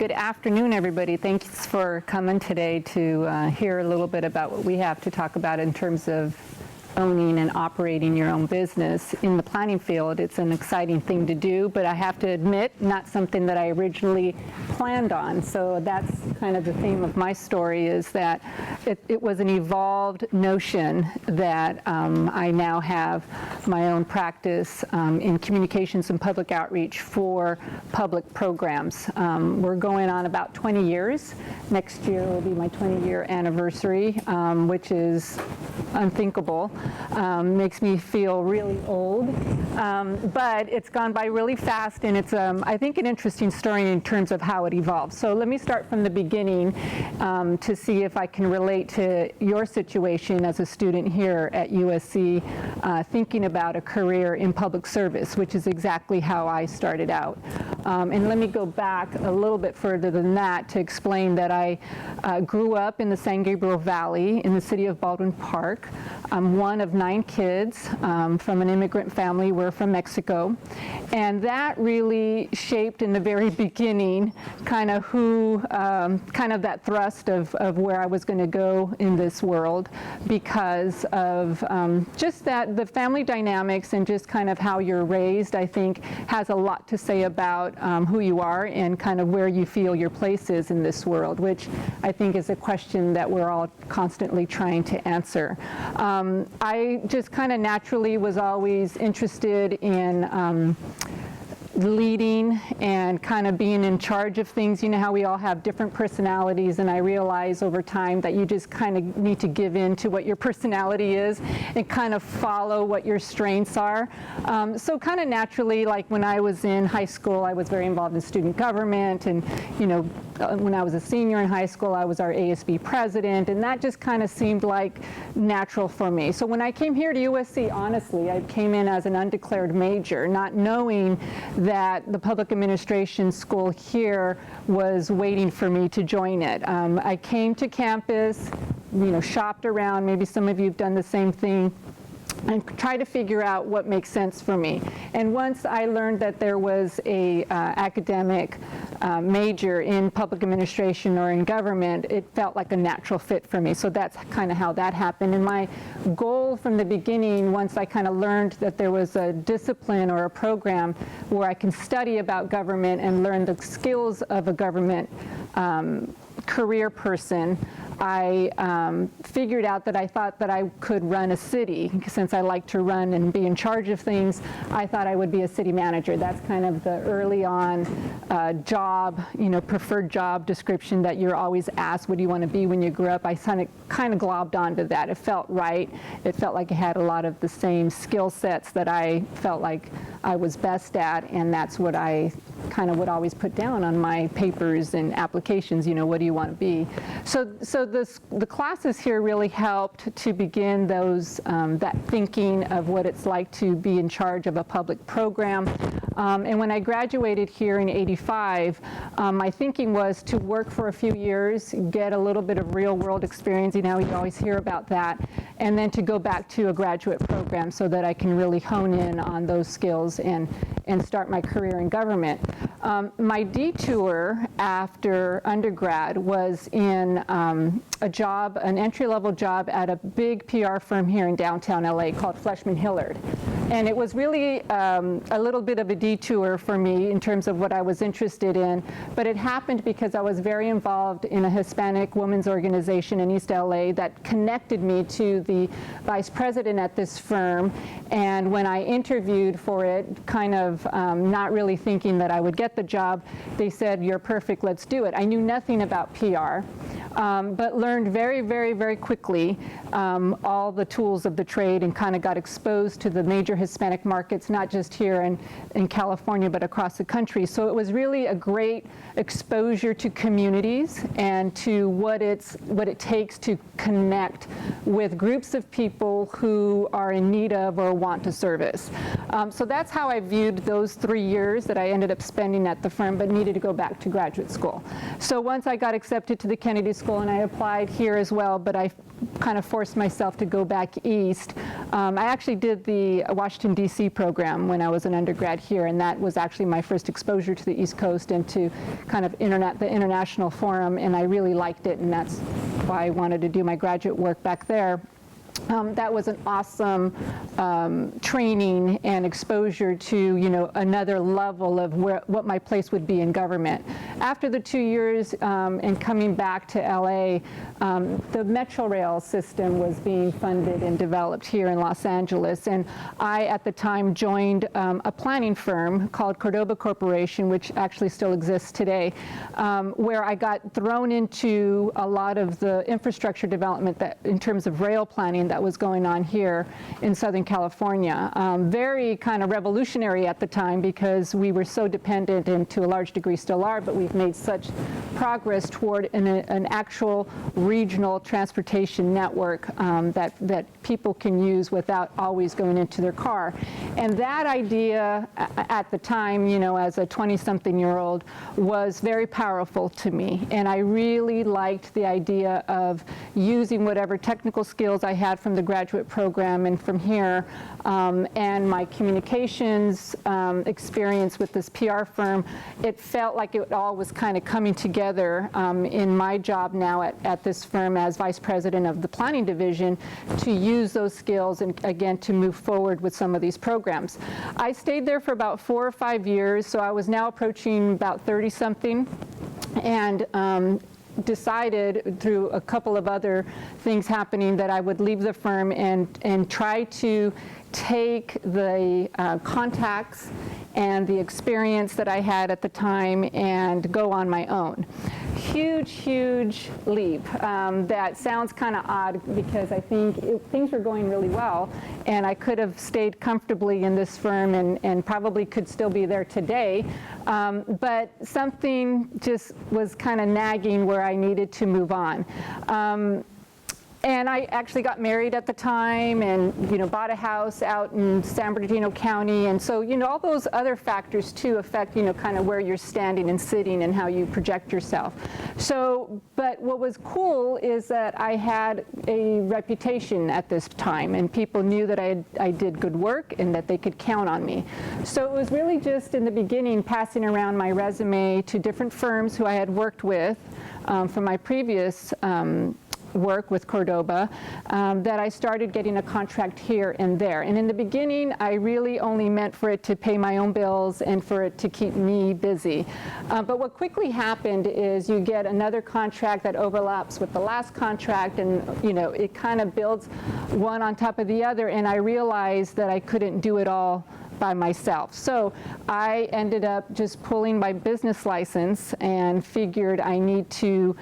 good afternoon, everybody. Thanks for coming today to hear a little bit about what we have to talk about in terms of owning and operating your own business. In the planning field, it's an exciting thing to do, but I have to admit, not something that I originally planned on. So that's kind of the theme of my story, is that it was an evolved notion that I now have my own practice in communications and public outreach for public programs. We're going on about 20 years. Next year will be my 20-year anniversary, which is unthinkable. Makes me feel really old, but it's gone by really fast, and it's, I think, an interesting story in terms of how it evolved. So let me start from the beginning to see if I can relate to your situation as a student here at USC, thinking about a career in public service, which is exactly how I started out. And let me go back a little bit further than that to explain that I grew up in the San Gabriel Valley in the city of Baldwin Park. I'm one of 9 kids from an immigrant family. We're from Mexico. And that really shaped in the very beginning kind of kind of that thrust of where I was going to go in this world, because of just that the family dynamics and just kind of how you're raised, I think, has a lot to say about who you are and kind of where you feel your place is in this world, which I think is a question that we're all constantly trying to answer. I just kind of naturally was always interested in leading and kind of being in charge of things. You know how we all have different personalities, and I realize over time that you just kind of need to give in to what your personality is and kind of follow what your strengths are. So kind of naturally, like when I was in high school, I was very involved in student government, and when I was a senior in high school, I was our ASB president, and that just kind of seemed like natural for me. So when I came here to USC, honestly, I came in as an undeclared major, not knowing that the public administration school here was waiting for me to join it. I came to campus, shopped around, maybe some of you have done the same thing, and try to figure out what makes sense for me. And once I learned that there was a academic major in public administration or in government, it felt like a natural fit for me. So that's kind of how that happened. And my goal from the beginning, once I kind of learned that there was a discipline or a program where I can study about government and learn the skills of a government career person, I figured out that I thought that I could run a city. Since I like to run and be in charge of things, I thought I would be a city manager. That's kind of the early on job, preferred job description that you're always asked, what do you want to be when you grew up? I kind of globbed onto that. It felt right. It felt like I had a lot of the same skill sets that I felt like I was best at, and that's what I kind of would always put down on my papers and applications, what do you want to be? So the classes here really helped to begin that thinking of what it's like to be in charge of a public program. And when I graduated here in '85, my thinking was to work for a few years, get a little bit of real world experience, you always hear about that, and then to go back to a graduate program so that I can really hone in on those skills and start my career in government. My detour after undergrad was in a job, an entry-level job at a big PR firm here in downtown LA called Fleshman Hillard. And it was really a little bit of a detour for me in terms of what I was interested in, but it happened because I was very involved in a Hispanic women's organization in East LA that connected me to the vice president at this firm. And when I interviewed for it, kind of not really thinking that I would get the job, they said, "You're perfect, let's do it." I knew nothing about PR, but learned very, very, very quickly all the tools of the trade and kind of got exposed to the major Hispanic markets, not just here in California, but across the country. So it was really a great exposure to communities and to what it takes to connect with groups of people who are in need of or want to service. So that's how I viewed those 3 years that I ended up spending at the firm, but needed to go back to graduate school. So once I got accepted to the Kennedy school, and I applied here as well, but I kind of forced myself to go back east. I actually did the Washington, D.C. program when I was an undergrad here, and that was actually my first exposure to the East Coast and to kind of the international forum, and I really liked it, and that's why I wanted to do my graduate work back there. That was an awesome training and exposure to, another level of what my place would be in government. After the 2 years and coming back to LA, the Metro Rail system was being funded and developed here in Los Angeles, and I, at the time, joined a planning firm called Cordova Corporation, which actually still exists today, where I got thrown into a lot of the infrastructure development that, in terms of rail planning, that was going on here in Southern California. Very kind of revolutionary at the time because we were so dependent, and to a large degree still are, but we've made such progress toward an actual regional transportation network that people can use without always going into their car. And that idea at the time, as a 20-something-year-old, was very powerful to me. And I really liked the idea of using whatever technical skills I had from the graduate program and from here, and my communications experience with this PR firm. It felt like it all was kind of coming together in my job now at this firm as vice president of the planning division, to use those skills and, again, to move forward with some of these programs. I stayed there for about 4 or 5 years, so I was now approaching about 30-something, and decided through a couple of other things happening that I would leave the firm and try to take the contacts and the experience that I had at the time and go on my own. Huge leap. That sounds kind of odd because I think things were going really well, and I could have stayed comfortably in this firm and probably could still be there today. But something just was kind of nagging where I needed to move on. And I actually got married at the time and, bought a house out in San Bernardino County. And so, all those other factors too affect, kind of where you're standing and sitting and how you project yourself. So, but what was cool is that I had a reputation at this time, and people knew that I did good work and that they could count on me. So it was really just in the beginning passing around my resume to different firms who I had worked with from my previous work with Cordova, that I started getting a contract here and there. And in the beginning, I really only meant for it to pay my own bills and for it to keep me busy. But what quickly happened is you get another contract that overlaps with the last contract, and it kind of builds one on top of the other, and I realized that I couldn't do it all by myself. So I ended up just pulling my business license and figured I need to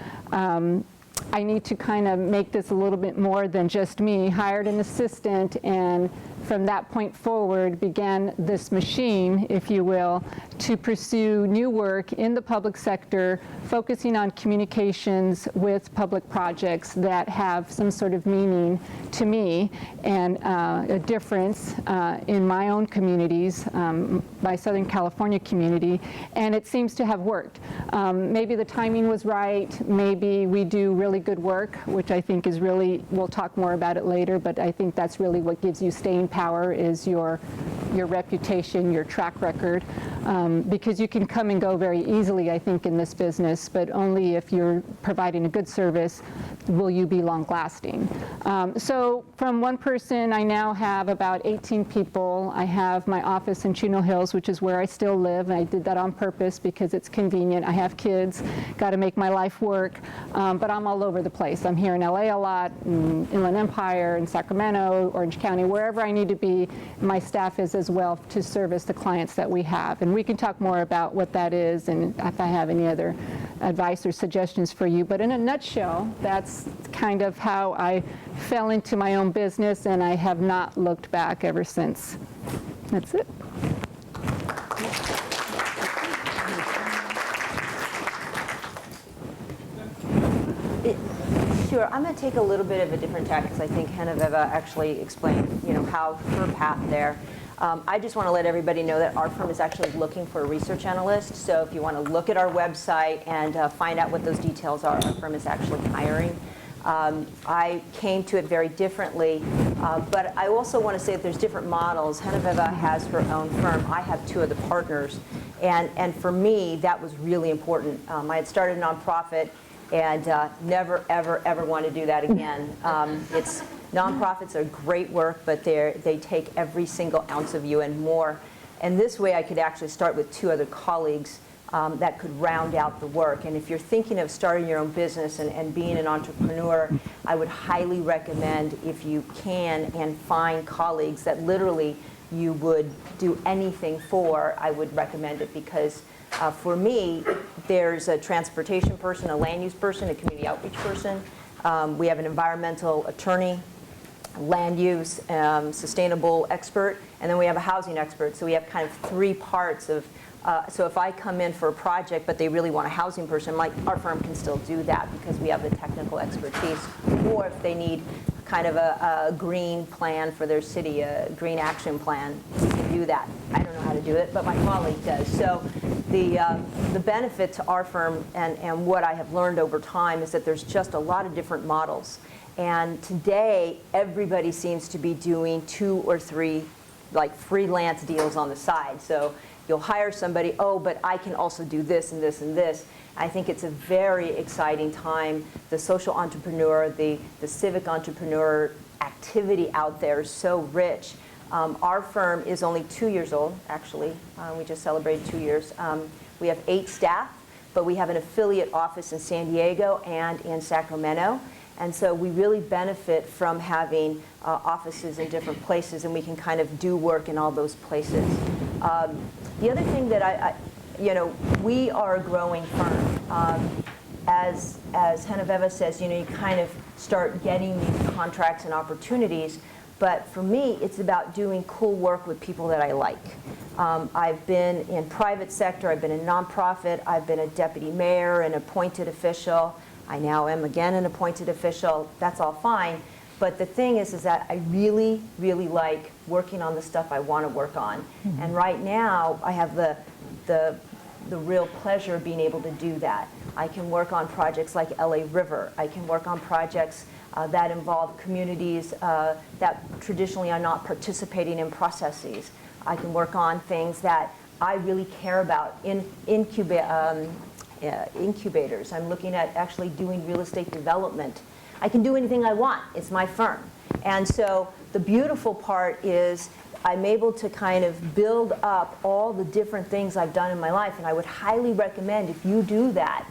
kind of make this a little bit more than just me, hired an assistant, and from that point forward began this machine, if you will, to pursue new work in the public sector, focusing on communications with public projects that have some sort of meaning to me and a difference in my own communities, my Southern California community, and it seems to have worked. Maybe the timing was right, maybe we do really good work, which I think is really, we'll talk more about it later, but I think that's really what gives you staying power, is your reputation, your track record, because you can come and go very easily, I think, in this business, but only if you're providing a good service will you be long-lasting. So from one person, I now have about 18 people. I have my office in Chino Hills, which is where I still live, and I did that on purpose because it's convenient. I have kids, got to make my life work, but I'm all over the place. I'm here in LA a lot, in Inland Empire, in Sacramento, Orange County, wherever I need to be. My staff is as well to service the clients that we have. And we can talk more about what that is and if I have any other advice or suggestions for you. But in a nutshell, that's kind of how I fell into my own business, and I have not looked back ever since. That's it. Sure, I'm going to take a little bit of a different tack because I think Genoveva actually explained, how her path there. I just want to let everybody know that our firm is actually looking for a research analyst. So if you want to look at our website and find out what those details are, our firm is actually hiring. I came to it very differently, but I also want to say that there's different models. Genoveva has her own firm. I have two of the partners. And for me, that was really important. I had started a nonprofit and never, ever, ever want to do that again. Nonprofits are great work, but they take every single ounce of you and more. And this way I could actually start with two other colleagues that could round out the work. And if you're thinking of starting your own business and being an entrepreneur, I would highly recommend, if you can, and find colleagues that literally you would do anything for. I would recommend it because for me, there's a transportation person, a land use person, a community outreach person. We have an environmental attorney, land use, sustainable expert, and then we have a housing expert. So we have kind of three parts of, so if I come in for a project but they really want a housing person, our firm can still do that because we have the technical expertise. Or if they need kind of a green plan for their city, a green action plan, we can do that. I don't know how to do it, but my colleague does. So the benefit to our firm and what I have learned over time is that there's just a lot of different models. And today, everybody seems to be doing 2 or 3 like freelance deals on the side. So you'll hire somebody, oh, but I can also do this and this and this. I think it's a very exciting time. The social entrepreneur, the civic entrepreneur activity out there is so rich. Our firm is only 2 years old, actually. We just celebrated 2 years. We have 8 staff, but we have an affiliate office in San Diego and in Sacramento. And so we really benefit from having offices in different places, and we can kind of do work in all those places. The other thing that we are a growing firm. As Genoveva says, you kind of start getting these contracts and opportunities. But for me, it's about doing cool work with people that I like. I've been in private sector, I've been in nonprofit, I've been a deputy mayor, an appointed official. I now am again an appointed official. That's all fine. But the thing is that I really, really like working on the stuff I want to work on. Mm-hmm. And right now, I have the real pleasure of being able to do that. I can work on projects like LA River. I can work on projects that involve communities that traditionally are not participating in processes. I can work on things that I really care about in incubators. I'm looking at actually doing real estate development. I can do anything I want. It's my firm. And so the beautiful part is I'm able to kind of build up all the different things I've done in my life. And I would highly recommend, if you do that,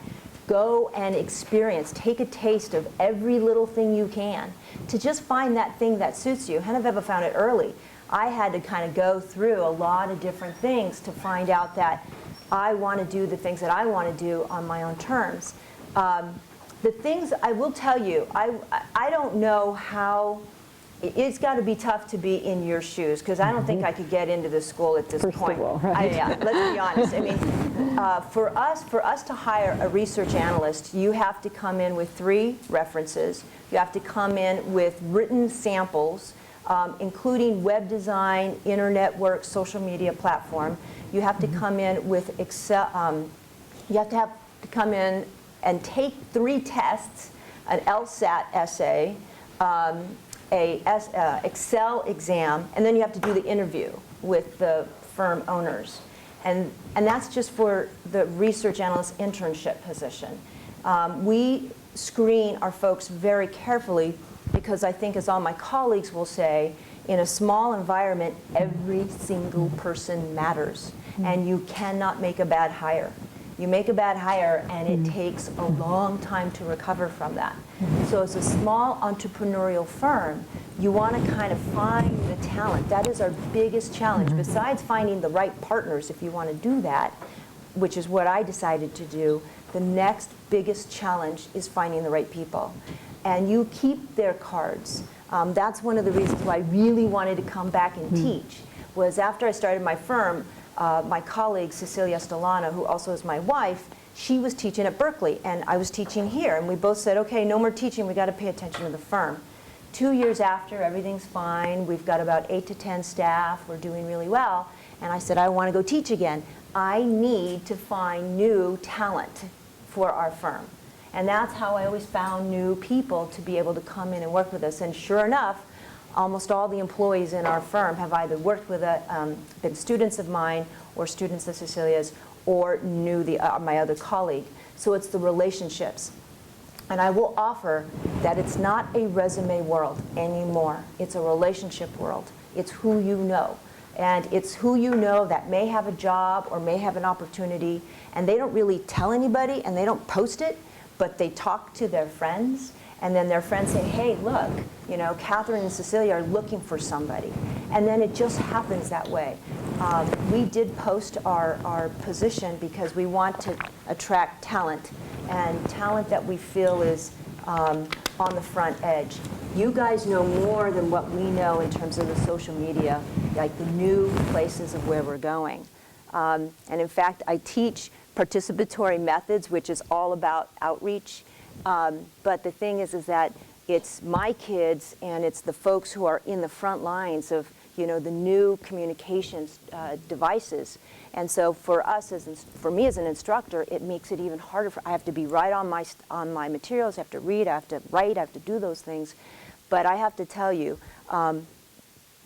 go and experience, take a taste of every little thing you can to just find that thing that suits you. Genoveva found it early. I had to kind of go through a lot of different things to find out that I want to do the things that I want to do on my own terms. The things I will tell you, I don't know how. It's got to be tough to be in your shoes, because I don't think I could get into this school at this point. First of all, right? Yeah, let's be honest. I mean, for us to hire a research analyst, you have to come in with 3 references. You have to come in with written samples, including web design, internet work, social media platform. You have to come in with Excel. You have to come in and take 3 tests: an LSAT essay, a Excel exam, and then you have to do the interview with the firm owners. And that's just for the research analyst internship position. We screen our folks very carefully because I think, as all my colleagues will say, in a small environment, every single person matters, and you cannot make a bad hire. You make a bad hire, and it takes a long time to recover from that. So as a small entrepreneurial firm, you want to kind of find the talent. That is our biggest challenge. Besides finding the right partners, if you want to do that, which is what I decided to do, the next biggest challenge is finding the right people. And you keep their cards. That's one of the reasons why I really wanted to come back and teach, was after I started my firm, my colleague, Perez-Estolano, who also is my wife, she was teaching at Berkeley, and I was teaching here. And we both said, okay, no more teaching. We got to pay attention to the firm. 2 years after, everything's fine. We've got about 8 to 10 staff. We're doing really well. And I said, I want to go teach again. I need to find new talent for our firm. And that's how I always found new people to be able to come in and work with us. And sure enough, almost all the employees in our firm have either worked with been students of mine or students of Cecilia's or knew my other colleague. So it's the relationships. And I will offer that it's not a resume world anymore. It's a relationship world. It's who you know. And it's who you know that may have a job or may have an opportunity, and they don't really tell anybody and they don't post it, but they talk to their friends, and then their friends say, hey, look, you know, Katherine and Cecilia are looking for somebody. And then it just happens that way. We did post our position because we want to attract talent, and talent that we feel is on the front edge. You guys know more than what we know in terms of the social media, like the new places of where we're going. And in fact, I teach participatory methods, which is all about outreach. But the thing is that it's my kids and it's the folks who are in the front lines of, you know, the new communications devices. And so for us, for me as an instructor, it makes it even harder. I have to be right on my materials. I have to read. I have to write. I have to do those things. But I have to tell you,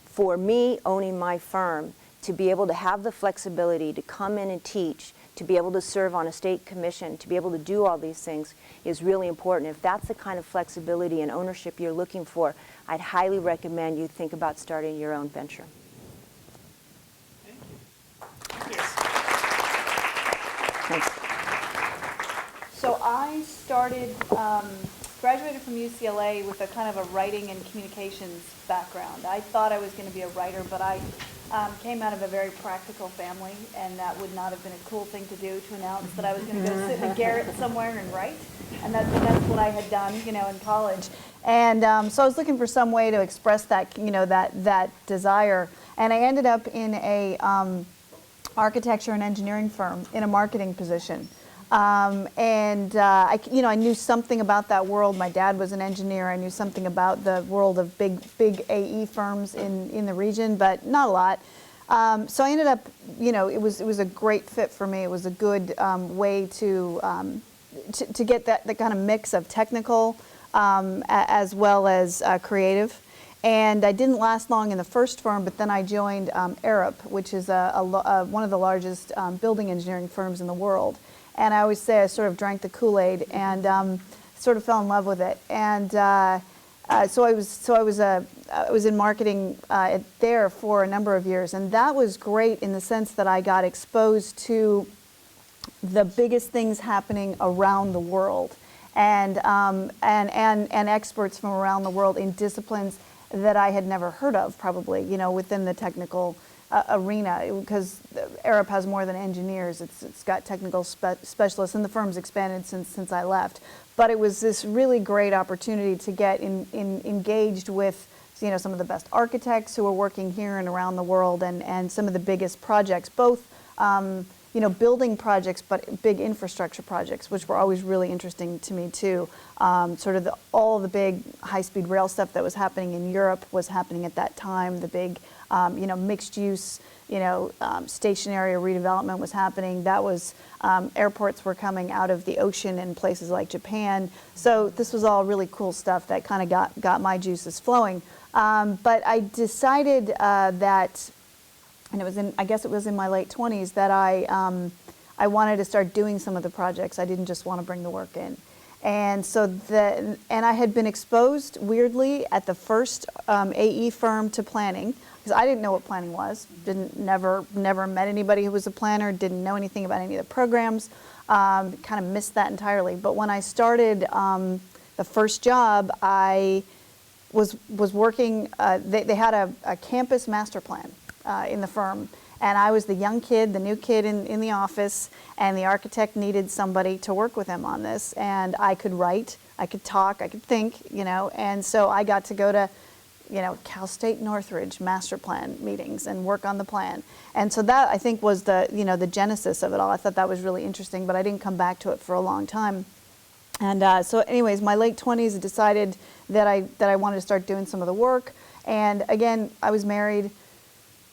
for me owning my firm, to be able to have the flexibility to come in and teach, to be able to serve on a state commission, to be able to do all these things is really important. If that's the kind of flexibility and ownership you're looking for, I'd highly recommend you think about starting your own venture. Thank you. Thanks. So I started, graduated from UCLA with a kind of a writing and communications background. I thought I was going to be a writer, but I came out of a very practical family, and that would not have been a cool thing to do, to announce that I was going to go sit in a garret somewhere and write. And that's what I had done, you know, in college. And so I was looking for some way to express that, you know, that desire. And I ended up in a architecture and engineering firm in a marketing position. I knew something about that world. My dad was an engineer. I knew something about the world of big AE firms in the region, but not a lot. So I ended up, you know, it was a great fit for me. It was a good way to get the kind of mix of technical as well as creative. And I didn't last long in the first firm, but then I joined Arup, which is one of the largest building engineering firms in the world. And I always say I sort of drank the Kool-Aid and sort of fell in love with it. And so I was in marketing there for a number of years, and that was great in the sense that I got exposed to the biggest things happening around the world, and experts from around the world in disciplines that I had never heard of, probably, you know, within the technical arena, because Arup has more than engineers. It's got technical specialists, and the firm's expanded since I left. But it was this really great opportunity to get engaged with, you know, some of the best architects who are working here and around the world, and some of the biggest projects, both you know, building projects, but big infrastructure projects, which were always really interesting to me too. Sort of all the big high-speed rail stuff that was happening in Europe was happening at that time. The big, you know, mixed use, you know, station area redevelopment was happening. That was, airports were coming out of the ocean in places like Japan. So this was all really cool stuff that kind of got my juices flowing. But I decided that, and I guess it was in my late 20s, that I wanted to start doing some of the projects. I didn't just want to bring the work in. And so I had been exposed weirdly at the first AE firm to planning, because I didn't know what planning was. Never met anybody who was a planner. Didn't know anything about any of the programs. Kind of missed that entirely. But when I started the first job, I was working. They had a campus master plan in the firm. And I was the young kid, the new kid in the office, and the architect needed somebody to work with him on this. And I could write, I could talk, I could think, you know, and so I got to go to, you know, Cal State Northridge master plan meetings and work on the plan. And so that, I think, was the, you know, the genesis of it all. I thought that was really interesting, but I didn't come back to it for a long time. And so anyways, my late 20s, I decided that I wanted to start doing some of the work. And again, I was married,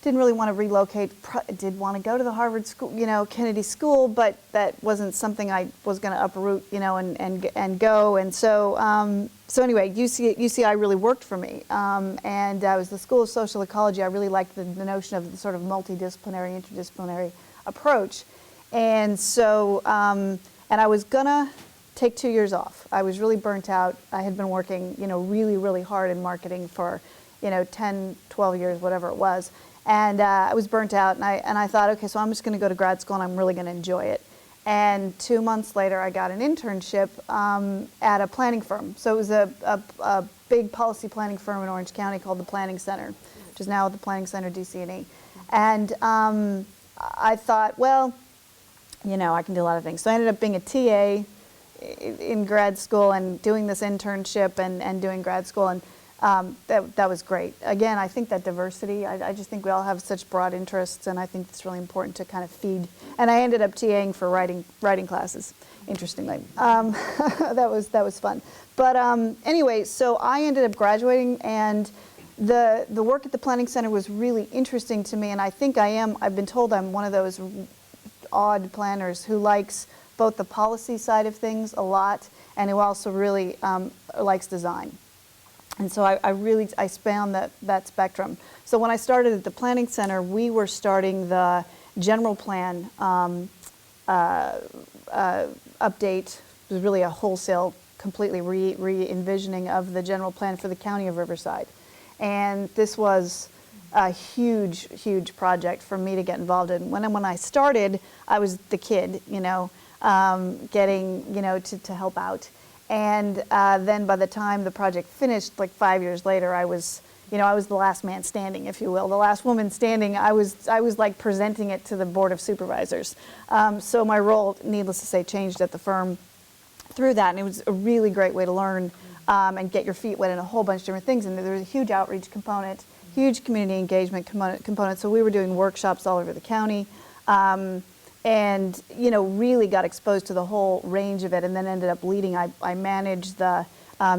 didn't really want to relocate, did want to go to the Harvard school, Kennedy School, but that wasn't something I was going to uproot, and go. And so, so anyway, UCI really worked for me. And I was the School of Social Ecology. I really liked the notion of the sort of multidisciplinary, interdisciplinary approach. And so, and I was gonna take 2 years off. I was really burnt out. I had been working, really, really hard in marketing for, 10, 12 years, whatever it was. And I was burnt out, and I thought, okay, so I'm just going to go to grad school, and I'm really going to enjoy it. And 2 months later, I got an internship at a planning firm. So it was a big policy planning firm in Orange County called the Planning Center, which is now the Planning Center DC&E. And I thought, well, I can do a lot of things. So I ended up being a TA in grad school and doing this internship and doing grad school, and that was great. Again, I think that diversity, I just think we all have such broad interests, and I think it's really important to kind of feed. And I ended up TAing for writing classes, interestingly. That was fun. But anyway, so I ended up graduating, and the work at the Planning Center was really interesting to me, and I think I've been told I'm one of those odd planners who likes both the policy side of things a lot, and who also really likes design. And so I span that spectrum. So when I started at the Planning Center, we were starting the general plan update. It was really a wholesale, completely re-envisioning of the general plan for the county of Riverside. And this was a huge, huge project for me to get involved in. When I started, I was the kid, getting, to help out. And then by the time the project finished, like 5 years later, I was the last man standing, if you will, the last woman standing. I was like presenting it to the Board of Supervisors. So my role, needless to say, changed at the firm through that, and it was a really great way to learn and get your feet wet in a whole bunch of different things. And there was a huge outreach component, huge community engagement component. So we were doing workshops all over the county. And really got exposed to the whole range of it, and then ended up leading. I managed the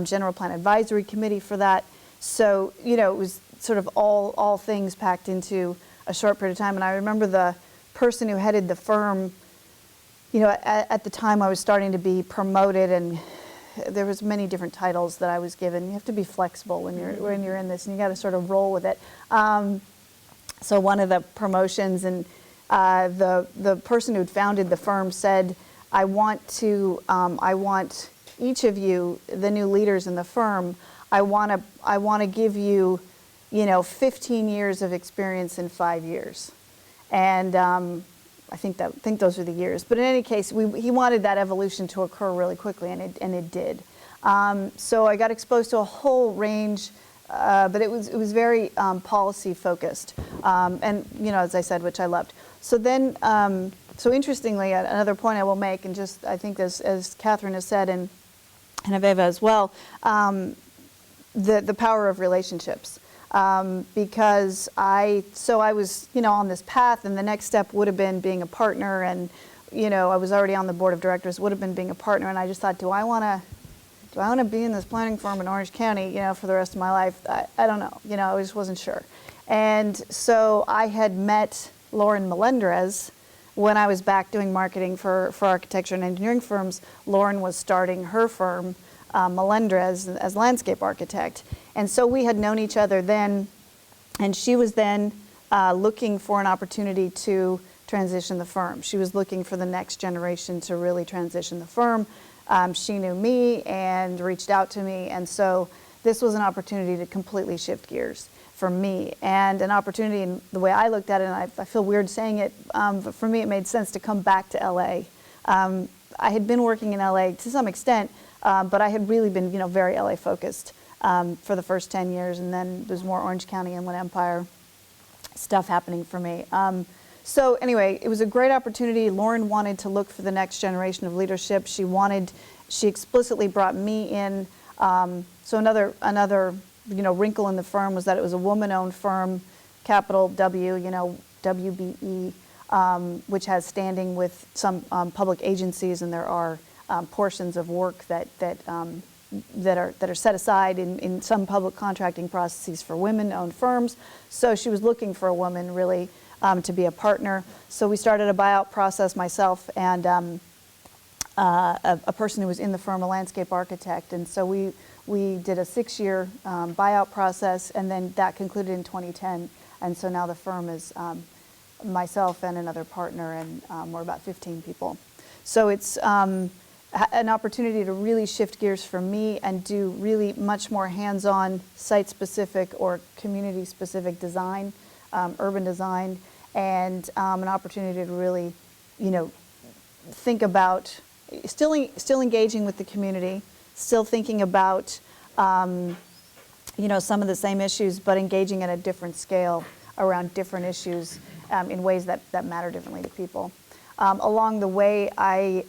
General Plan Advisory Committee for that. So it was sort of all things packed into a short period of time. And I remember the person who headed the firm. At the time I was starting to be promoted, and there was many different titles that I was given. You have to be flexible when you're in this, and you got to sort of roll with it. So one of the promotions and the person who'd founded the firm said, I want each of you, the new leaders in the firm, I want to give you, 15 years of experience in 5 years. And I think those are the years. But in any case, he wanted that evolution to occur really quickly, and it did. So I got exposed to a whole range. But it was very policy focused, and as I said, which I loved. So then, so interestingly, another point I will make, and just I think as Katherine has said, and Genoveva as well, the power of relationships, because I was on this path, and the next step would have been being a partner, and I was already on the board of directors, would have been being a partner, and I just thought, do I want to be in this planning firm in Orange County, for the rest of my life? I don't know. I just wasn't sure. And so I had met Lauren Melendréz when I was back doing marketing for architecture and engineering firms. Lauren was starting her firm, Melendréz, as landscape architect. And so we had known each other then, and she was then looking for an opportunity to transition the firm. She was looking for the next generation to really transition the firm. She knew me and reached out to me, and so this was an opportunity to completely shift gears for me, and an opportunity, in the way I looked at it, and I feel weird saying it, but for me it made sense to come back to LA. I had been working in LA to some extent, but I had really been very LA focused for the first 10 years, and then there's more Orange County, Inland Empire stuff happening for me. So anyway, it was a great opportunity. Lauren wanted to look for the next generation of leadership. She explicitly brought me in. So another wrinkle in the firm was that it was a woman-owned firm, capital W, WBE, which has standing with some public agencies, and there are portions of work that are set aside in some public contracting processes for women-owned firms. So she was looking for a woman really to be a partner. So we started a buyout process, myself and a person who was in the firm, a landscape architect. And so we did a 6-year buyout process, and then that concluded in 2010. And so now the firm is myself and another partner, and we're about 15 people. So it's an opportunity to really shift gears for me and do really much more hands-on, site-specific or community-specific design, urban design, and an opportunity to really, think about still engaging with the community, still thinking about, some of the same issues, but engaging at a different scale around different issues in ways that matter differently to people. Along the way, I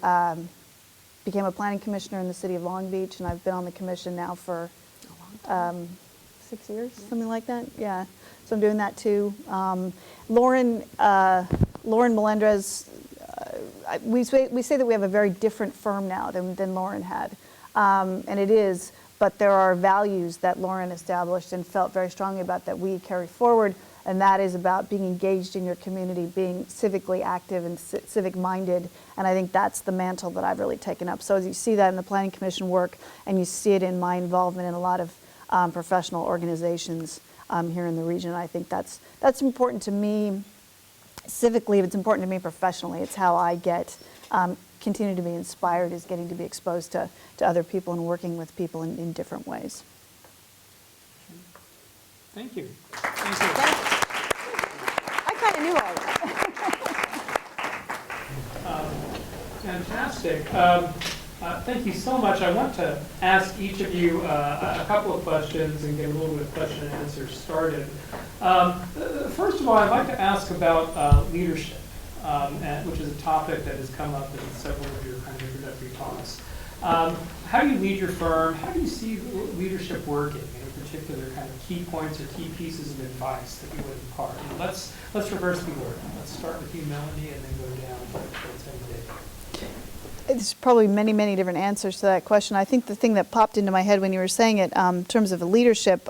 became a planning commissioner in the city of Long Beach, and I've been on the commission now for 6 years, something like that. Yeah, so I'm doing that too. Lauren Melendréz, we say that we have a very different firm now than Lauren had, and it is. But there are values that Lauren established and felt very strongly about that we carry forward, and that is about being engaged in your community, being civically active and civic-minded, and I think that's the mantle that I've really taken up. So as you see that in the Planning Commission work, and you see it in my involvement in a lot of professional organizations here in the region, I think that's important to me civically, but it's important to me professionally. It's how I get continue to be inspired, is getting to be exposed to other people and working with people in different ways. Thank you. Thank you. I kind of knew all that. Fantastic. Thank you so much. I want to ask each of you a couple of questions and get a little bit of question and answer started. First of all, I'd like to ask about leadership, which is a topic that has come up in several of your kind of introductory talks. How do you lead your firm? How do you see leadership working? In particular, kind of key points or key pieces of advice that you would impart. And let's reverse the order. Let's start with you, Melanie, and then go down to Dave. There's probably many, many different answers to that question. I think the thing that popped into my head when you were saying it, in terms of leadership,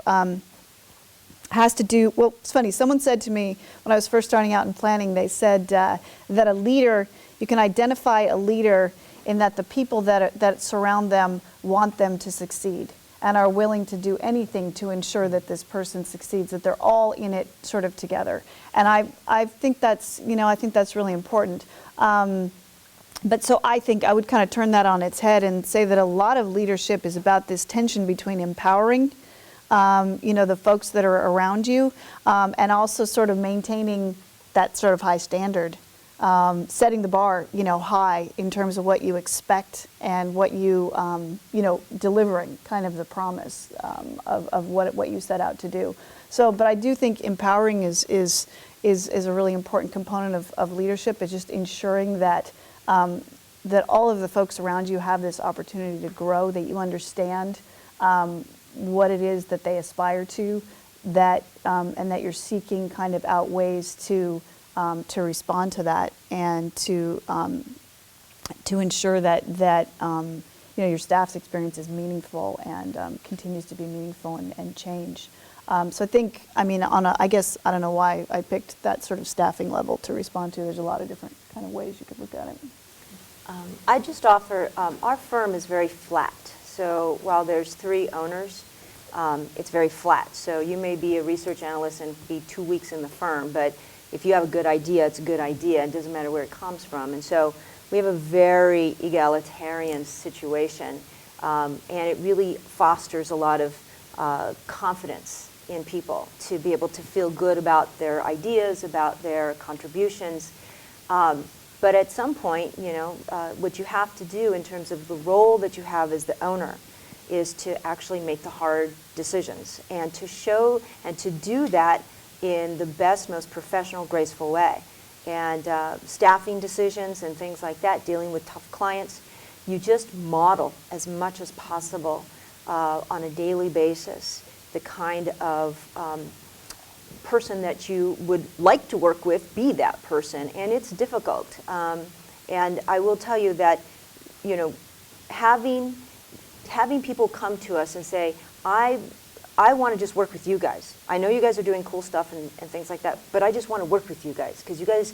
has to do, well, it's funny, someone said to me when I was first starting out in planning, they said that a leader, you can identify a leader in that the people that surround them want them to succeed and are willing to do anything to ensure that this person succeeds, that they're all in it sort of together. And I think that's, I think that's really important. But so I think I would kind of turn that on its head and say that a lot of leadership is about this tension between empowering, the folks that are around you, and also sort of maintaining that sort of high standard, setting the bar, high in terms of what you expect and what you, delivering kind of the promise of what you set out to do. So, but I do think empowering is a really important component of leadership. It's just ensuring that that all of the folks around you have this opportunity to grow, that you understand what it is that they aspire to, that and that you're seeking kind of out ways to respond to that, and to ensure that your staff's experience is meaningful and continues to be meaningful and change. So I think, I guess, I don't know why I picked that sort of staffing level to respond to. There's a lot of different kind of ways you could look at it. I just offer, our firm is very flat. So while there's 3 owners, it's very flat. So you may be a research analyst and be 2 weeks in the firm, but if you have a good idea, it's a good idea. It doesn't matter where it comes from. And so we have a very egalitarian situation, and it really fosters a lot of confidence in people to be able to feel good about their ideas, about their contributions. But at some point, what you have to do in terms of the role that you have as the owner is to actually make the hard decisions, and to show and to do that in the best, most professional, graceful way. And staffing decisions and things like that, dealing with tough clients, you just model as much as possible on a daily basis the kind of person that you would like to work with, be that person, and it's difficult. And I will tell you that, having people come to us and say, I want to just work with you guys. I know you guys are doing cool stuff and things like that, but I just want to work with you guys because you guys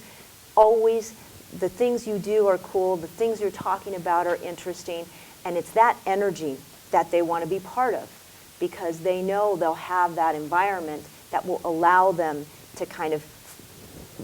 always, the things you do are cool, the things you're talking about are interesting, and it's that energy that they want to be part of because they know they'll have that environment that will allow them to kind of,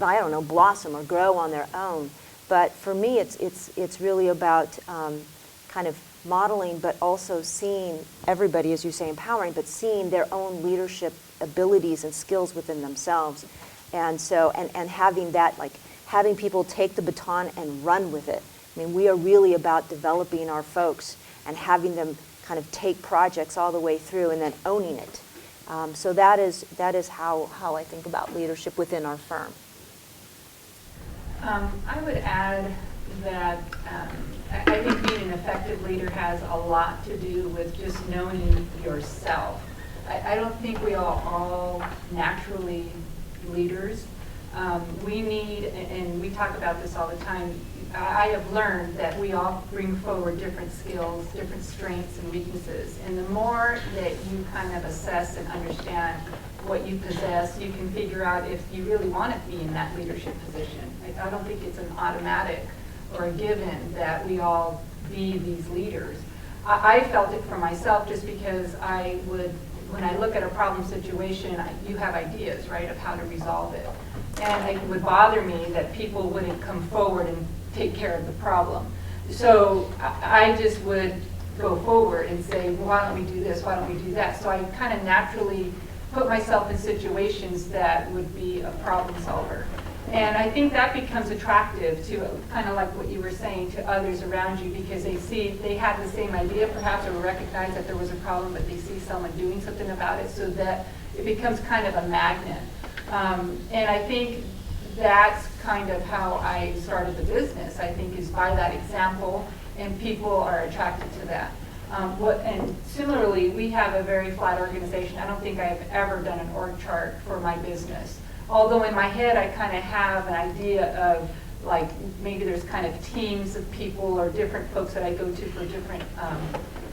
I don't know, blossom or grow on their own. But for me, it's really about kind of modeling, but also seeing everybody, as you say, empowering, but seeing their own leadership abilities and skills within themselves. And so, and having that, like, having people take the baton and run with it. I mean, we are really about developing our folks and having them kind of take projects all the way through and then owning it. So that is how I think about leadership within our firm. I would add that I think being an effective leader has a lot to do with just knowing yourself. I don't think we are all naturally leaders. We need, and we talk about this all the time, I have learned that we all bring forward different skills, different strengths and weaknesses. And the more that you kind of assess and understand what you possess, you can figure out if you really want to be in that leadership position. I don't think it's an automatic or a given that we all be these leaders. I felt it for myself just because I would, when I look at a problem situation, you have ideas, right, of how to resolve it. And it would bother me that people wouldn't come forward and take care of the problem. So I just would go forward and say, well, why don't we do this, why don't we do that? So I kind of naturally put myself in situations that would be a problem solver. And I think that becomes attractive to, kind of like what you were saying, to others around you, because they see, they have the same idea perhaps, or recognize that there was a problem, but they see someone doing something about it, so that it becomes kind of a magnet. And I think that's kind of how I started the business, I think, is by that example, and people are attracted to that. And similarly, we have a very flat organization. I don't think I've ever done an org chart for my business. Although in my head, I kind of have an idea of, like, maybe there's kind of teams of people or different folks that I go to for different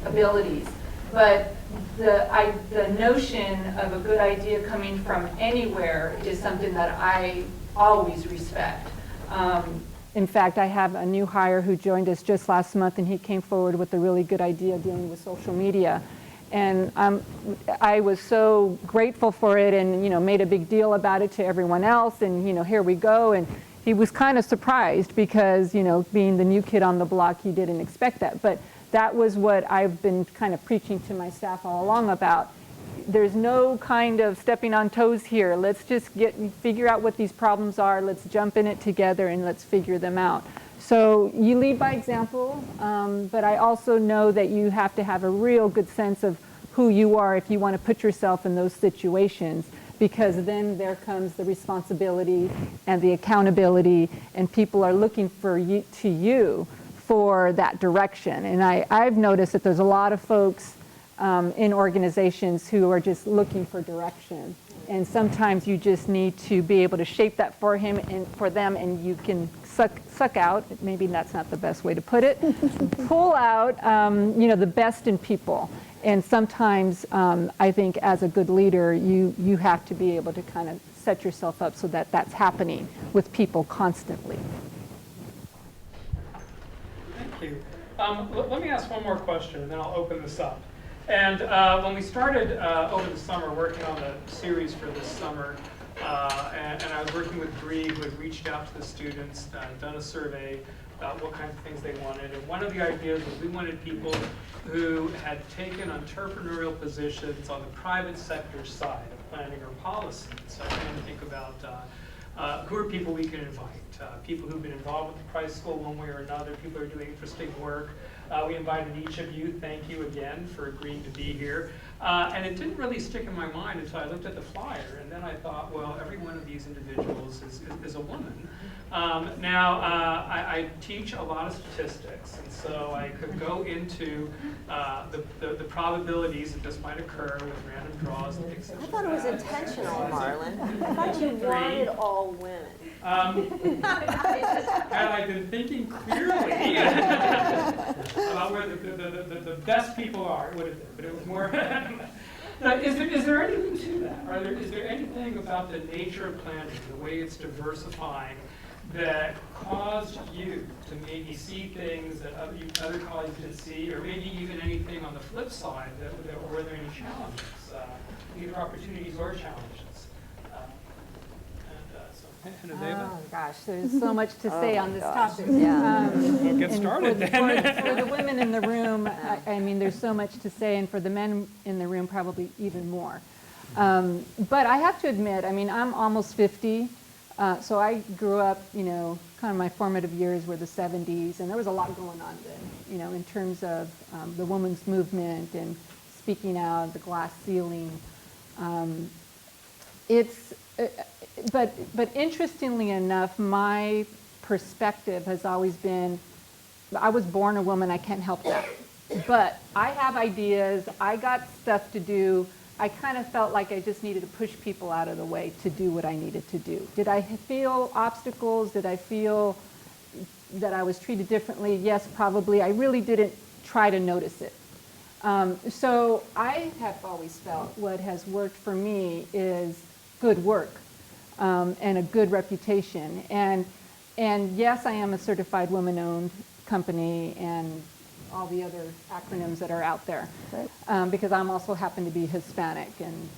abilities. But the notion of a good idea coming from anywhere is something that I always respect. In fact, I have a new hire who joined us just last month, and he came forward with a really good idea dealing with social media. And I was so grateful for it, and made a big deal about it to everyone else, and here we go. And he was kind of surprised because being the new kid on the block, he didn't expect that. But that was what I've been kind of preaching to my staff all along about. There's no kind of stepping on toes here. Let's just figure out what these problems are. Let's jump in it together and let's figure them out. So you lead by example, but I also know that you have to have a real good sense of who you are if you want to put yourself in those situations, because then there comes the responsibility and the accountability, and people are looking for you for that direction. And I've noticed that there's a lot of folks in organizations who are just looking for direction. And sometimes you just need to be able to shape that for him and for them, and you can suck out, maybe that's not the best way to put it, pull out the best in people. And sometimes I think as a good leader, you have to be able to kind of set yourself up so that that's happening with people constantly. Thank you. Let me ask one more question, and then I'll open this up. And when we started over the summer working on the series for this summer, and I was working with Bree, who had reached out to the students, done a survey about what kinds of things they wanted. And one of the ideas was we wanted people who had taken entrepreneurial positions on the private sector side of planning or policy. So I began to think about who are people we can invite. People who've been involved with the price school one way or another, people who are doing interesting work. We invited each of you. Thank you again for agreeing to be here. And it didn't really stick in my mind until I looked at the flyer, and then I thought, well, every one of these individuals is a woman. Now, I teach a lot of statistics, and so I could go into the probabilities that this might occur with random draws and things like that. I thought it was intentional, Marlon. I thought you wanted all women. Had I been thinking clearly about where the best people are, it would have been, but it was more. Now, is there anything to that? Is there anything about the nature of planning, the way it's diversifying, that caused you to maybe see things that other colleagues didn't see, or maybe even anything on the flip side, or were there any challenges, either opportunities or challenges? Genoveva? Oh, gosh, there's so much to say on this topic. Yeah. Well, get And started then. for the women in the room, I mean, there's so much to say, and for the men in the room, probably even more. But I have to admit, I mean, I'm almost 50, so I grew up, you know, kind of my formative years were the 70s, and there was a lot going on then, you know, in terms of the women's movement and speaking out, the glass ceiling. But interestingly enough, my perspective has always been, I was born a woman, I can't help that. But I have ideas, I got stuff to do. I kind of felt like I just needed to push people out of the way to do what I needed to do. Did I feel obstacles? Did I feel that I was treated differently? Yes, probably. I really didn't try to notice it. So I have always felt what has worked for me is good work. And a good reputation. And yes, I am a certified woman-owned company and all the other acronyms that are out there. Right. Because I'm also happen to be Hispanic and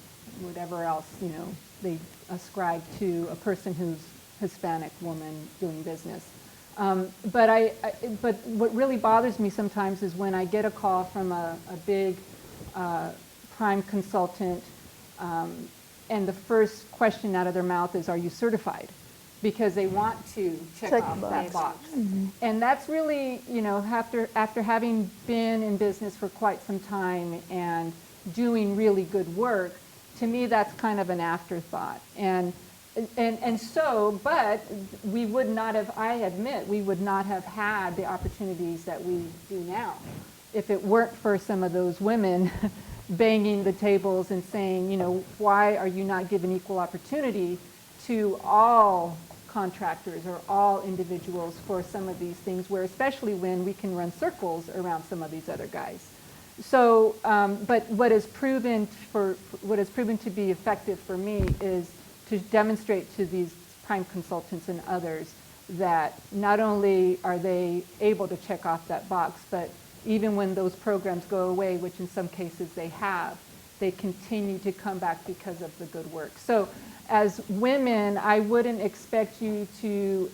whatever else, you know, they ascribe to a person who's Hispanic woman doing business. But what really bothers me sometimes is when I get a call from a big prime consultant, and the first question out of their mouth is, are you certified? Because they want to check off that box. Mm-hmm. And that's really, you know, after having been in business for quite some time and doing really good work, to me that's kind of an afterthought. But we would not have, I admit, we would not have had the opportunities that we do now if it weren't for some of those women banging the tables and saying, you know, why are you not giving equal opportunity to all contractors or all individuals for some of these things, where especially when we can run circles around some of these other guys. So, but what has proven to be effective for me is to demonstrate to these prime consultants and others that not only are they able to check off that box, but even when those programs go away, which in some cases they have, they continue to come back because of the good work. So as women, I wouldn't expect you to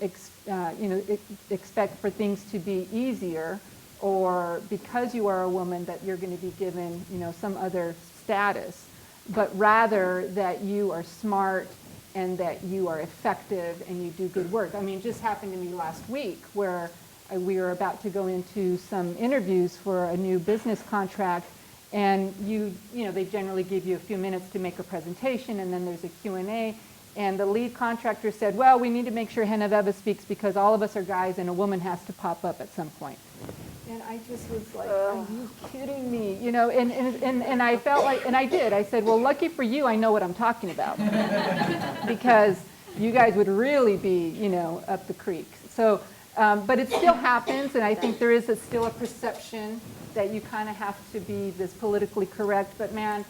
expect for things to be easier, or because you are a woman that you're going to be given, you know, some other status, but rather that you are smart and that you are effective and you do good work. I mean, it just happened to me last week where we were about to go into some interviews for a new business contract, and you know, they generally give you a few minutes to make a presentation, and then there's a Q&A, and the lead contractor said, well, we need to make sure Genoveva speaks because all of us are guys and a woman has to pop up at some point. And I just was like, are you kidding me? You know, and I felt like, and I did. I said, well, lucky for you, I know what I'm talking about. Because you guys would really be, you know, up the creek. So, but it still happens, and I think there is still a perception that you kind of have to be this politically correct. But man,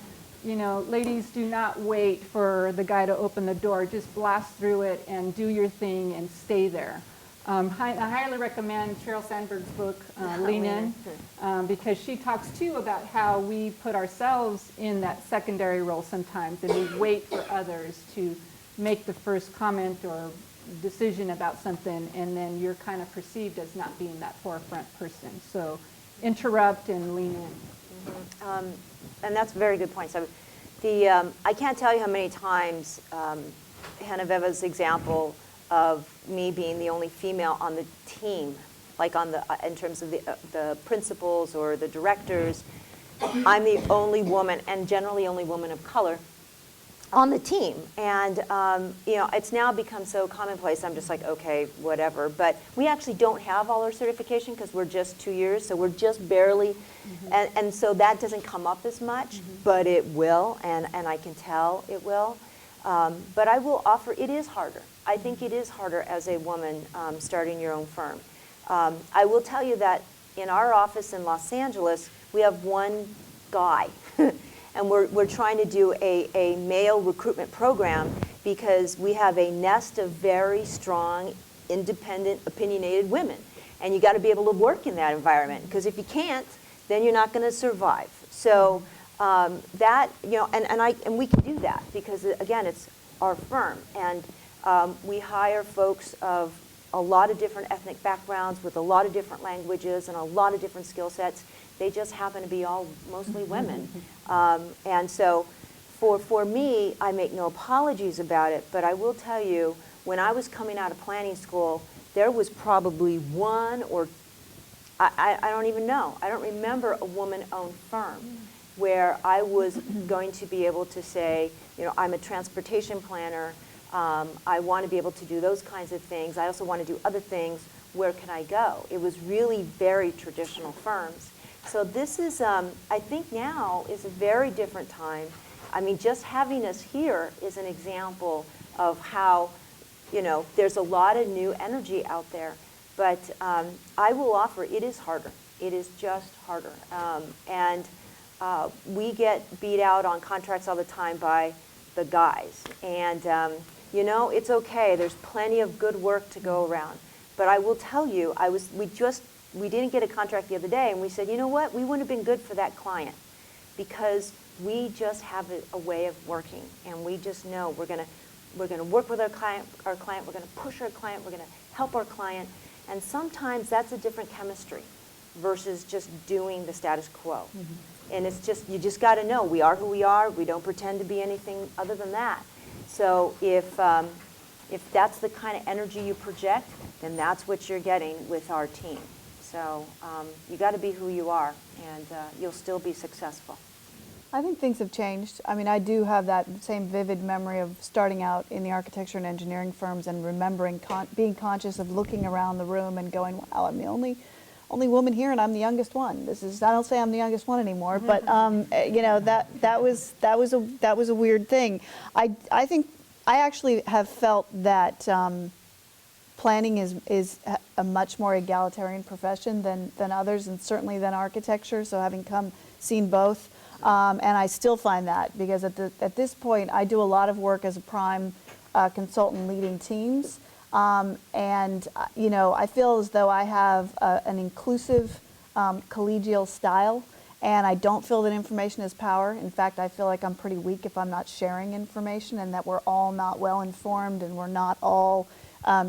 you know, ladies, do not wait for the guy to open the door. Just blast through it and do your thing and stay there. I highly recommend Sheryl Sandberg's book, Lean In, because she talks too about how we put ourselves in that secondary role sometimes, and we wait for others to make the first comment or decision about something, and then you're kind of perceived as not being that forefront person. So interrupt and lean in. Mm-hmm. And that's a very good point. So I can't tell you how many times Genoveva's example of me being the only female on the team, like on the in terms of the principals or the directors, I'm the only woman, and generally only woman of color, on the team. And you know, it's now become so commonplace, I'm just like, okay, whatever. But we actually don't have all our certification because we're just 2 years, so we're just barely, and so that doesn't come up as much, but it will, and I can tell it will. But I will offer, it is harder. I think it is harder as a woman starting your own firm. I will tell you that in our office in Los Angeles, we have one guy. And we're trying to do a male recruitment program because we have a nest of very strong, independent, opinionated women. And you got to be able to work in that environment, because if you can't, then you're not going to survive. So that, you know, and we can do that because, again, it's our firm. And we hire folks of a lot of different ethnic backgrounds with a lot of different languages and a lot of different skill sets. They just happen to be all mostly women. And so for me, I make no apologies about it, but I will tell you, when I was coming out of planning school, there was probably one or, I don't even know, I don't remember a woman-owned firm where I was going to be able to say, you know, I'm a transportation planner, I want to be able to do those kinds of things, I also want to do other things, where can I go? It was really very traditional firms. So this is, I think now is a very different time. I mean, just having us here is an example of how, you know, there's a lot of new energy out there. But I will offer, it is harder. It is just harder. And we get beat out on contracts all the time by the guys. And, you know, it's okay. There's plenty of good work to go around. But I will tell you, we didn't get a contract the other day, and we said, you know what, we wouldn't have been good for that client because we just have a way of working, and we just know we're going to work with our client, we're going to push our client, we're going to help our client, and sometimes that's a different chemistry versus just doing the status quo. And it's just, you just got to know, we are who we are, we don't pretend to be anything other than that. So if that's the kind of energy you project, then that's what you're getting with our team. So you got to be who you are, and you'll still be successful. I think things have changed. I mean, I do have that same vivid memory of starting out in the architecture and engineering firms and remembering being conscious of looking around the room and going, wow, I'm the only woman here and I'm the youngest one. I don't say I'm the youngest one anymore, but you know, that was a weird thing. I think I actually have felt that planning is a much more egalitarian profession than others, and certainly than architecture, so having seen both. And I still find that, because at this point, I do a lot of work as a prime consultant leading teams. And, you know, I feel as though I have an inclusive collegial style, and I don't feel that information is power. In fact, I feel like I'm pretty weak if I'm not sharing information, and that we're all not well informed and we're not all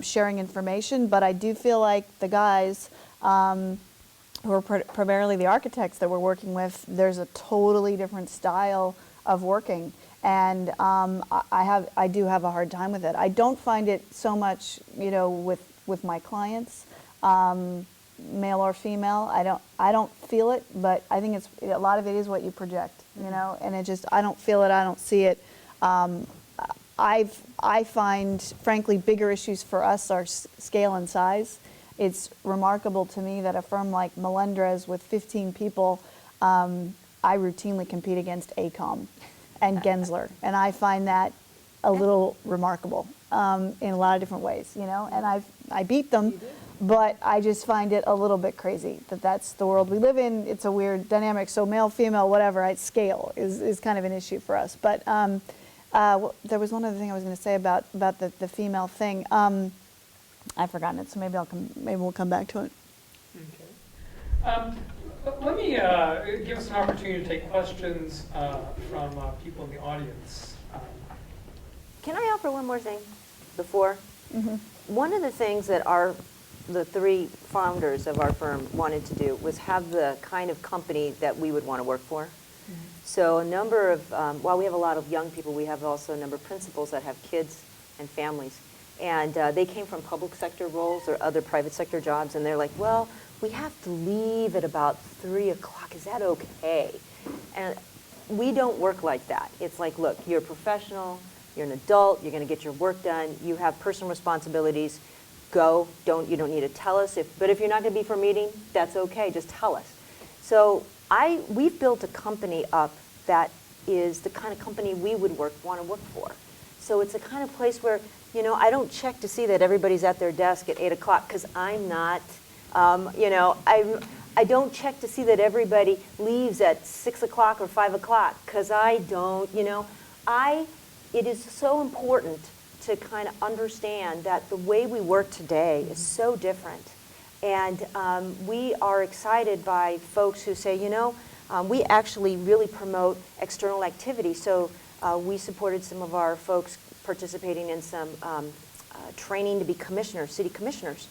sharing information. But I do feel like the guys who are primarily the architects that we're working with, there's a totally different style of working. And I do have a hard time with it. I don't find it so much, you know, with my clients, male or female. I don't feel it, but I think a lot of it is what you project, you know. And I don't feel it. I don't see it. I find, frankly, bigger issues for us are scale and size. It's remarkable to me that a firm like Melendréz with 15 people, I routinely compete against AECOM and Gensler, and I find that a little remarkable in a lot of different ways, you know. And I beat them, but I just find it a little bit crazy that's the world we live in. It's a weird dynamic. So male, female, whatever, scale is kind of an issue for us. But there was one other thing I was going to say about the female thing. I've forgotten it, so maybe we'll come back to it. Okay. Let me give us an opportunity to take questions from people in the audience. Can I offer one more thing before? Mm-hmm. One of the things that the three founders of our firm wanted to do was have the kind of company that we would want to work for. Mm-hmm. So a number of, while we have a lot of young people, we have also a number of principals that have kids and families. And they came from public sector roles or other private sector jobs, and they're like, well, we have to leave at about 3 o'clock. Is that okay? And we don't work like that. It's like, look, you're a professional, you're an adult, you're going to get your work done, you have personal responsibilities. Go. You don't need to tell us. But if you're not going to be for a meeting, that's okay. Just tell us. So we've built a company up that is the kind of company we would want to work for. so it's a kind of place where, you know, I don't check to see that everybody's at their desk at 8 o'clock, because I'm not. You know, I don't check to see that everybody leaves at 6 o'clock or 5 o'clock, because I don't, you know. It is so important to kind of understand that the way we work today is so different. And we are excited by folks who say, you know, we actually really promote external activity. So we supported some of our folks participating in some training to be commissioners, city commissioners.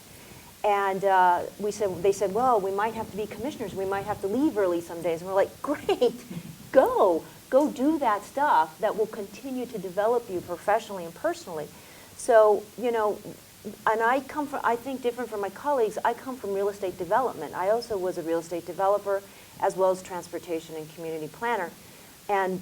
And they said, well, we might have to be commissioners. We might have to leave early some days. And we're like, great, go do that stuff that will continue to develop you professionally and personally. So, you know, and I think different from my colleagues, I come from real estate development. I also was a real estate developer as well as transportation and community planner. And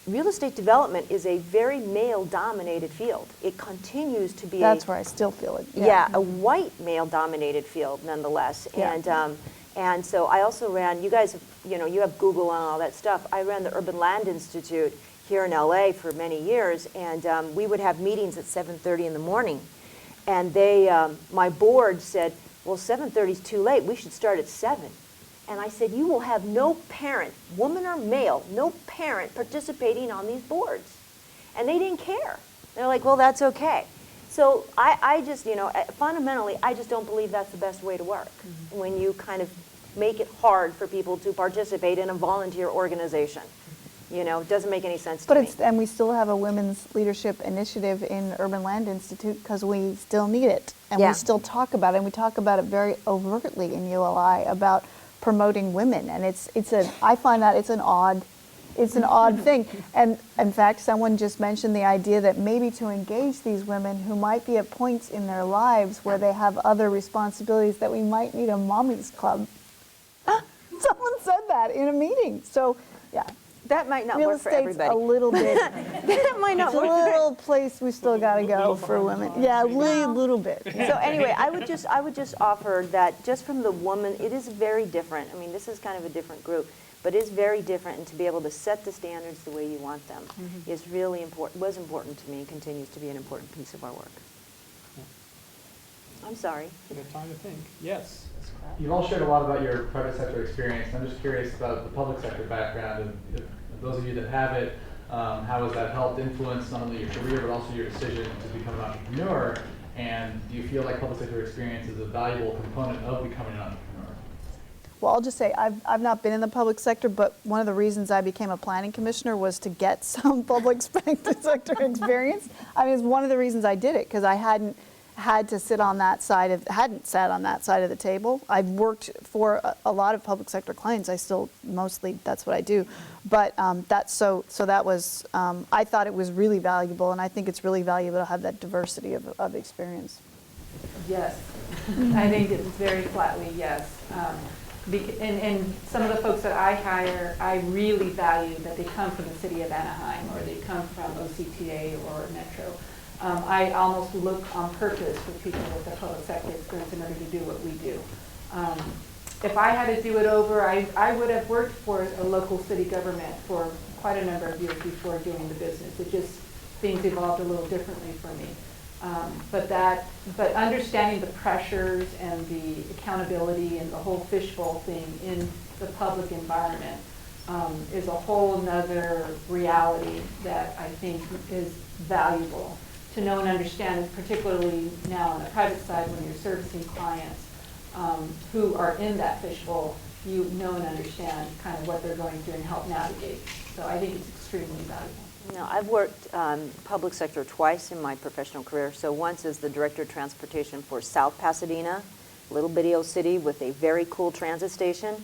real estate development is a very male-dominated field. It continues to be That's where I still feel it. yeah, a white male-dominated field nonetheless. Yeah. And so I also ran, you guys, you know, you have Google and all that stuff. I ran the Urban Land Institute here in LA for many years, and we would have meetings at 7:30 in the morning. And my board said, well, 7:30 is too late. We should start at 7. And I said, you will have no parent, woman or male, no parent participating on these boards. And they didn't care. They're like, well, that's okay. So I just, you know, fundamentally, I just don't believe that's the best way to work. Mm-hmm. When you kind of make it hard for people to participate in a volunteer organization. You know, it doesn't make any sense to me. And we still have a women's leadership initiative in Urban Land Institute because we still need it. And Yeah. we still talk about it, and we talk about it very overtly in ULI about promoting women. And I find that it's an odd thing. And in fact, someone just mentioned the idea that maybe to engage these women who might be at points in their lives where they have other responsibilities, that we might need a mommy's club. Someone said that in a meeting. So, yeah. That might not Real work for estate's everybody. a little bit. That might not It's a work for little place we still got to go for women. Yeah, little bit. So anyway, I would just offer that just from the woman, it is very different. I mean, this is kind of a different group, but it's very different, and to be able to set the standards the way you want them is really important, was important to me, and continues to be an important piece of our work. I'm sorry. We got time to think. Yes. You've all shared a lot about your private sector experience. I'm just curious about the public sector background, and if those of you that have it, how has that helped influence not only your career but also your decision to become an entrepreneur? And do you feel like public sector experience is a valuable component of becoming an entrepreneur? Well, I'll just say I've not been in the public sector, but one of the reasons I became a planning commissioner was to get some public sector experience. I mean, it's one of the reasons I did it, because I hadn't sat on that side of the table. I've worked for a lot of public sector clients. I still mostly, that's what I do. But that was, I thought it was really valuable, and I think it's really valuable to have that diversity of experience. Yes, I think it's very flatly yes. And some of the folks that I hire, I really value that they come from the city of Anaheim, or they come from OCTA or Metro. I almost look on purpose for people with the public sector experience in order to do what we do. If I had to do it over, I would have worked for a local city government for quite a number of years before doing the business. It just, things evolved a little differently for me. But understanding the pressures and the accountability and the whole fishbowl thing in the public environment is a whole nother reality that I think is valuable to know and understand, particularly now on the private side when you're servicing clients who are in that fishbowl. You know and understand kind of what they're going through and help navigate. So I think it's extremely valuable. No, I've worked public sector twice in my professional career. So once as the director of transportation for South Pasadena, little bitty old city with a very cool transit station,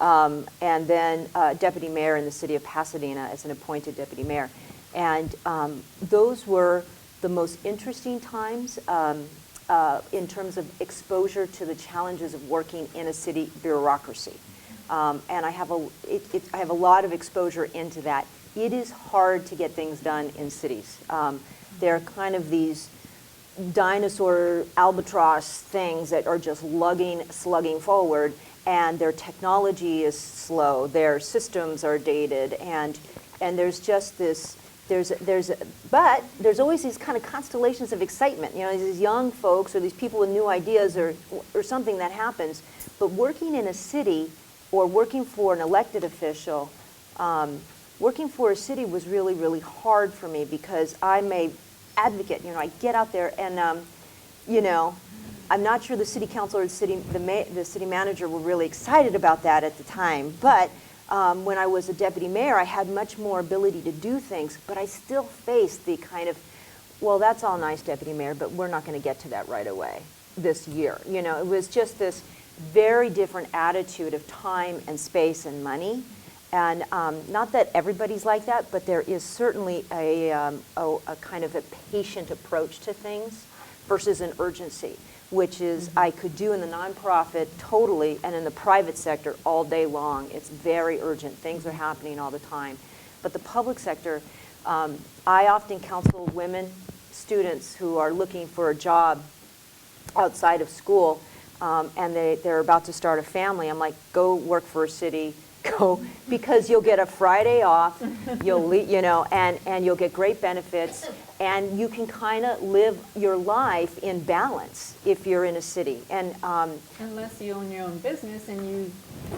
and then deputy mayor in the city of Pasadena as an appointed deputy mayor. And those were the most interesting times in terms of exposure to the challenges of working in a city bureaucracy. And I have a lot of exposure into that. It is hard to get things done in cities. They're kind of these dinosaur albatross things that are just slugging forward, and their technology is slow, their systems are dated, and there's just this but there's always these kind of constellations of excitement, these young folks or these people with new ideas or something that happens. But working in a city or working for an elected official, working for a city was really, really hard for me because I'm a advocate. I get out there and, I'm not sure the city council or the city manager were really excited about that at the time. But when I was a deputy mayor, I had much more ability to do things, but I still faced the kind of, well, that's all nice, deputy mayor, but we're not going to get to that right away this year. It was just this very different attitude of time and space and money. And not that everybody's like that, but there is certainly a kind of a patient approach to things versus an urgency, which is I could do in the nonprofit totally, and in the private sector all day long. It's very urgent. Things are happening all the time. But the public sector, I often counsel women, students who are looking for a job outside of school, and they're about to start a family. I'm like, go work for a city. Go, because you'll get a Friday off, and you'll get great benefits, and you can kind of live your life in balance if you're in a city. And unless you own your own business and you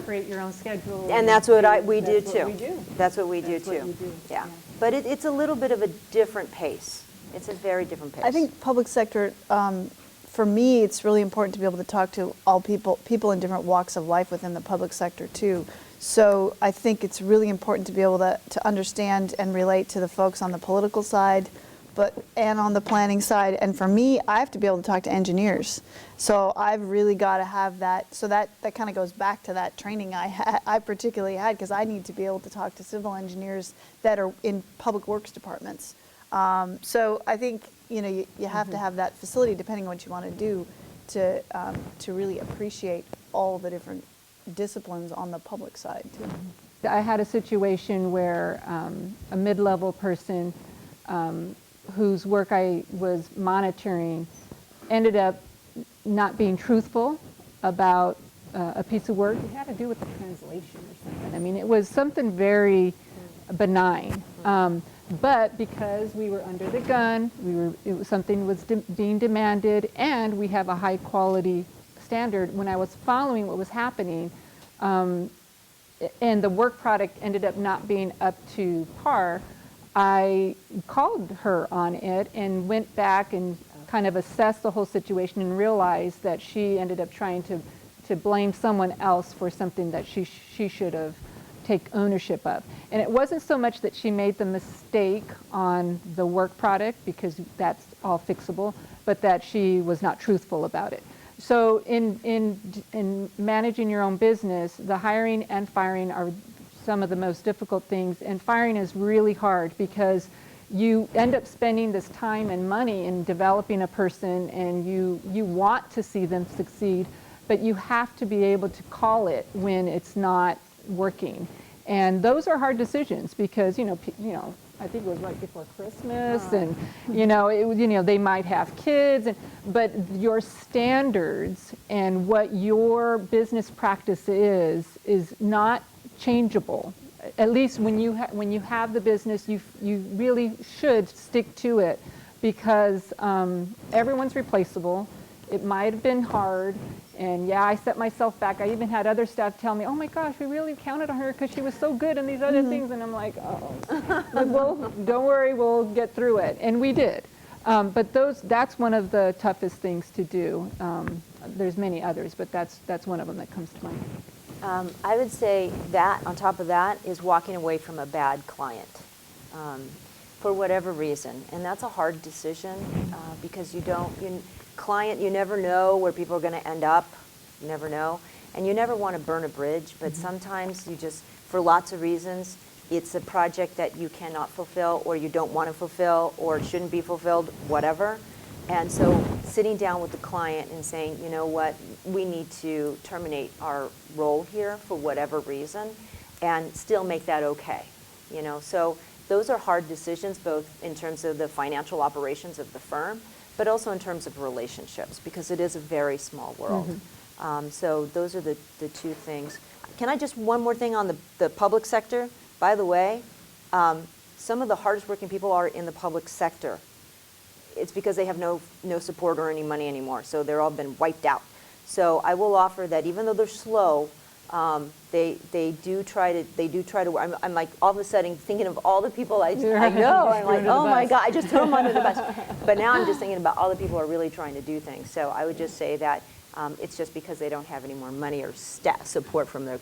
create your own schedule. And that's what we do that's too. What we do. That's what we do That's what too. you do. Yeah, but it's a little bit of a different pace. It's a very different pace. I think public sector, for me, it's really important to be able to talk to all people in different walks of life within the public sector too. So I think it's really important to be able to understand and relate to the folks on the political side, and on the planning side. And for me, I have to be able to talk to engineers. So I've really got to have that. So that kind of goes back to that training I particularly had, because I need to be able to talk to civil engineers that are in public works departments. So I think you have to have that facility, depending on what you want to do, to really appreciate all the different disciplines on the public side too. I had a situation where a mid-level person whose work I was monitoring ended up not being truthful about a piece of work. It had to do with the translation or something. I mean, it was something very benign. But because we were under the gun, something was being demanded, and we have a high quality standard. When I was following what was happening, and the work product ended up not being up to par, I called her on it and went back and kind of assessed the whole situation and realized that she ended up trying to blame someone else for something that she should have take ownership of. And it wasn't so much that she made the mistake on the work product, because that's all fixable, but that she was not truthful about it. So in managing your own business, the hiring and firing are some of the most difficult things. And firing is really hard because you end up spending this time and money in developing a person, and you want to see them succeed, but you have to be able to call it when it's not working. And those are hard decisions because, I think it was right before Christmas, and they might have kids, but your standards and what your business practice is not changeable. At least when you have the business, you really should stick to it, because everyone's replaceable. It might have been hard, and yeah, I set myself back. I even had other staff tell me, "Oh my gosh, we really counted on her because she was so good in these other things," and I'm like, "Oh, well, don't worry, we'll get through it," and we did. But that's one of the toughest things to do. There's many others, but that's one of them that comes to mind. I would say that on top of that is walking away from a bad client for whatever reason, and that's a hard decision because you never know where people are going to end up. You never know, and you never want to burn a bridge. But sometimes for lots of reasons, it's a project that you cannot fulfill, or you don't want to fulfill, or it shouldn't be fulfilled, whatever. And so sitting down with the client and saying, you know what, we need to terminate our role here for whatever reason, and still make that okay. So those are hard decisions, both in terms of the financial operations of the firm, but also in terms of relationships, because it is a very small world. So those are the two things. Can I just one more thing on the public sector? By the way, some of the hardest working people are in the public sector. It's because they have no support or any money anymore, so they're all been wiped out. So I will offer that even though they're slow, they do try to. I'm like all of a sudden thinking of all the people I know. I'm like, oh my God, I just threw them under the bus. But now I'm just thinking about all the people who are really trying to do things. So I would just say that it's just because they don't have any more money or staff support from their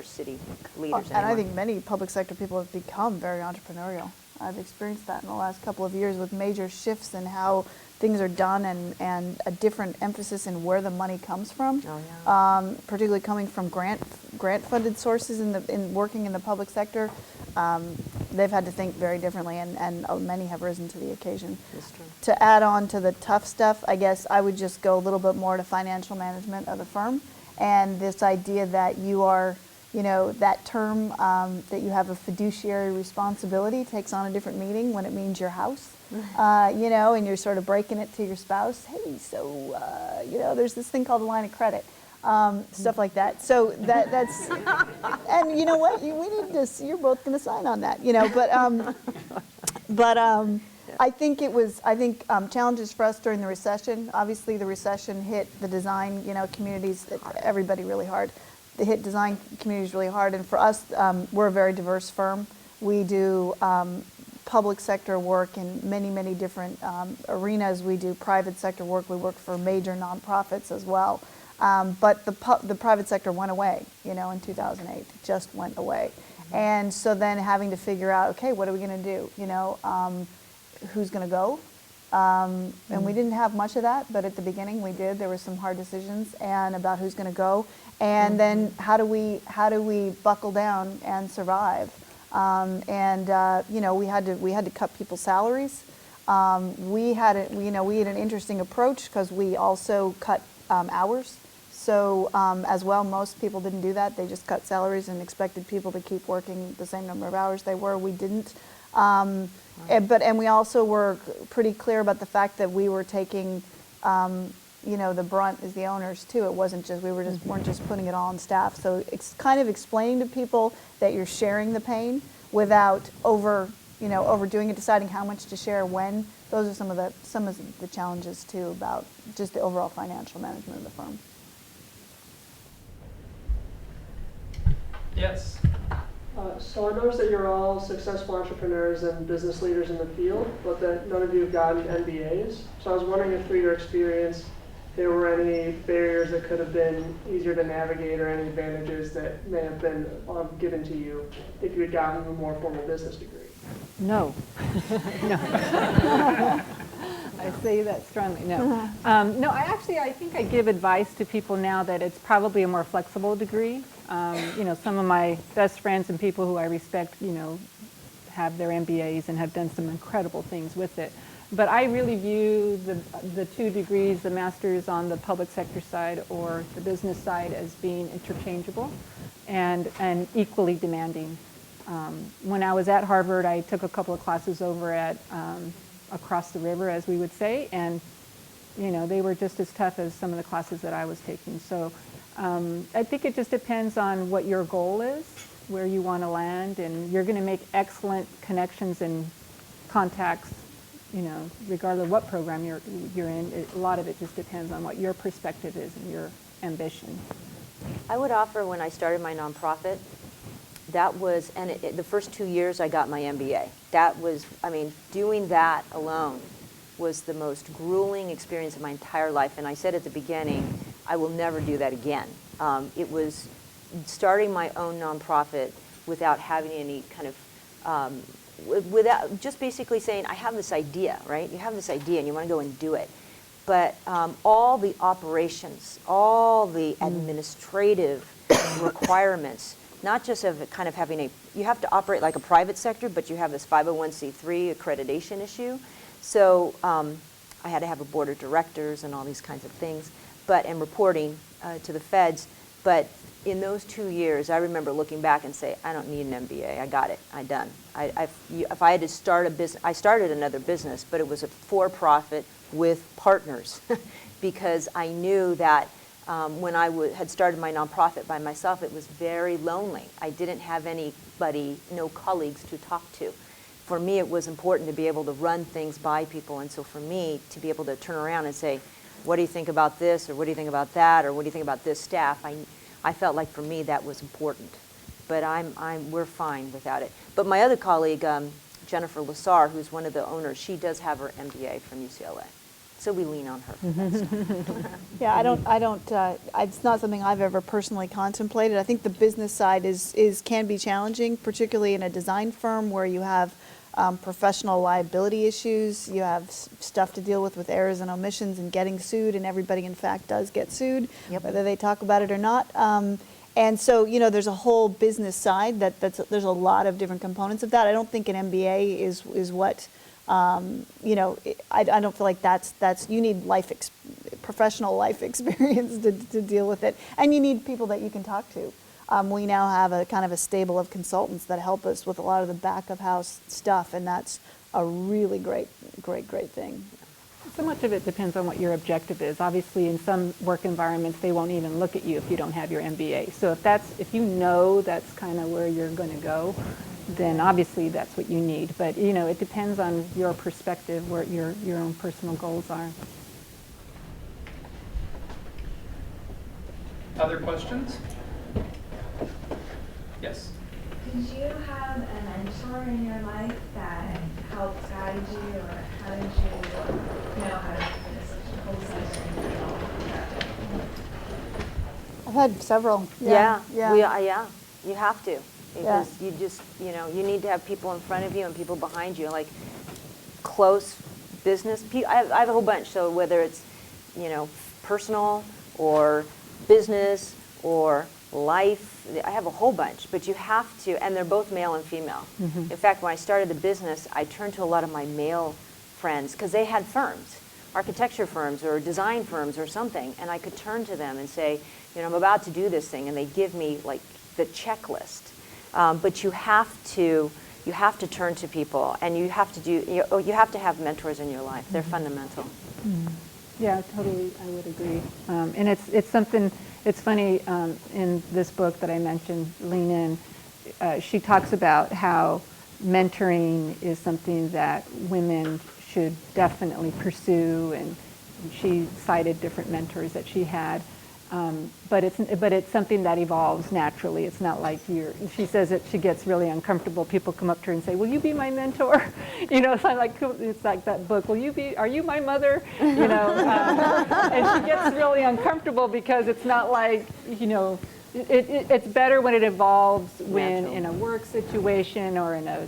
city leaders And I anymore. think many public sector people have become very entrepreneurial. I've experienced that in the last couple of years with major shifts in how things are done and a different emphasis in where the money comes from. Oh, yeah. Particularly coming from grant-funded sources in working in the public sector. They've had to think very differently, and many have risen to the occasion. That's true. To add on to the tough stuff, I guess I would just go a little bit more to financial management of the firm, and this idea that you are, that term that you have a fiduciary responsibility takes on a different meaning when it means your house, and you're sort of breaking it to your spouse. Hey, so, there's this thing called a line of credit. Stuff like that. So that's, and you know what? We need to. You're both going to sign on that, but I think challenges for us during the recession. Obviously, the recession hit the design, communities, everybody really hard. They hit design communities really hard, and for us, we're a very diverse firm. We do public sector work in many, many different arenas. We do private sector work. We work for major nonprofits as well. But the private sector went away, in 2008. It just went away. Mm-hmm. And so then having to figure out, okay, what are we going to do? Who's going to go? And we didn't have much of that, but at the beginning we did. There were some hard decisions and about who's going to go. And then how do we buckle down and survive? We had to cut people's salaries. We had an interesting approach because we also cut hours. So as well, most people didn't do that. They just cut salaries and expected people to keep working the same number of hours they were. We didn't. And we also were pretty clear about the fact that we were taking, the brunt as the owners too. It wasn't just, weren't just putting it all on staff. So it's kind of explaining to people that you're sharing the pain without overdoing it, deciding how much to share when. Those are some of the challenges too about just the overall financial management of the firm. Yes. So I noticed that you're all successful entrepreneurs and business leaders in the field, but that none of you have gotten MBAs. So I was wondering if through your experience, there were any barriers that could have been easier to navigate or any advantages that may have been given to you if you had gotten a more formal business degree. No. No. I say that strongly, no. No, I think I give advice to people now that it's probably a more flexible degree. Some of my best friends and people who I respect, have their MBAs and have done some incredible things with it. But I really view the two degrees, the master's on the public sector side or the business side, as being interchangeable and equally demanding. When I was at Harvard, I took a couple of classes over at across the river, as we would say, and they were just as tough as some of the classes that I was taking. So I think it just depends on what your goal is, where you want to land, and you're going to make excellent connections and contacts, regardless of what program you're in. A lot of it just depends on what your perspective is and your ambition. I would offer, when I started my nonprofit, that was, the first 2 years I got my MBA. That was, doing that alone was the most grueling experience of my entire life. And I said at the beginning, I will never do that again. It was starting my own nonprofit without having any kind of, without just basically saying, I have this idea, right? You have this idea and you want to go and do it. But all the operations, all the administrative requirements, not just of kind of having you have to operate like a private sector, but you have this 501c3 accreditation issue. So I had to have a board of directors and all these kinds of things, and reporting to the feds. But in those 2 years, I remember looking back and say, I don't need an MBA. I got it. I'm done. If I had to start a business, I started another business, but it was a for-profit with partners because I knew that when I had started my nonprofit by myself, it was very lonely. I didn't have anybody, no colleagues to talk to. for me, it was important to be able to run things by people. And so for me, to be able to turn around and say, what do you think about this? Or what do you think about that? Or what do you think about this staff? I felt like for me that was important. But we're fine without it. But my other colleague, Jennifer LeSar, who's one of the owners, she does have her MBA from UCLA. So we lean on her for that stuff. Yeah, it's not something I've ever personally contemplated. I think the business side can be challenging, particularly in a design firm where you have professional liability issues, you have stuff to deal with errors and omissions and getting sued, and everybody in fact does get sued, Yep. whether they talk about it or not. And so, there's a whole business side there's a lot of different components of that. I don't think an MBA is what, I don't feel like that's you need professional life experience to deal with it. And you need people that you can talk to. We now have a kind of a stable of consultants that help us with a lot of the back of house stuff, and that's a really great thing. So much of it depends on what your objective is. Obviously, in some work environments, they won't even look at you if you don't have your MBA. So if you know that's kind of where you're going to go, then obviously that's what you need. But it depends on your perspective, where your own personal goals are. Other questions? Yes. Did you have a mentor in your life that helped guide you, or how did you know how to make such a whole session? I've had several. Yeah, Yeah. you have to. Because you just, you need to have people in front of you and people behind you, like close business people. I have a whole bunch, so whether it's, personal or business or life, I have a whole bunch, but you have to, and they're both male and female. In fact, when I started the business, I turned to a lot of my male friends because they had firms, architecture firms or design firms or something, and I could turn to them and say, I'm about to do this thing, and they give me like the checklist. But you have to turn to people, and you have to have mentors in your life. They're fundamental. Yeah, totally, I would agree. And it's something, it's funny, in this book that I mentioned, Lean In, she talks about how mentoring is something that women should definitely pursue, and she cited different mentors that she had. But it's something that evolves naturally. It's not like she says that she gets really uncomfortable. People come up to her and say, "Will you be my mentor?" It's like that book. Are you my mother? And she gets really uncomfortable because it's not like, it's better when it evolves when Natural. in a work situation or in a,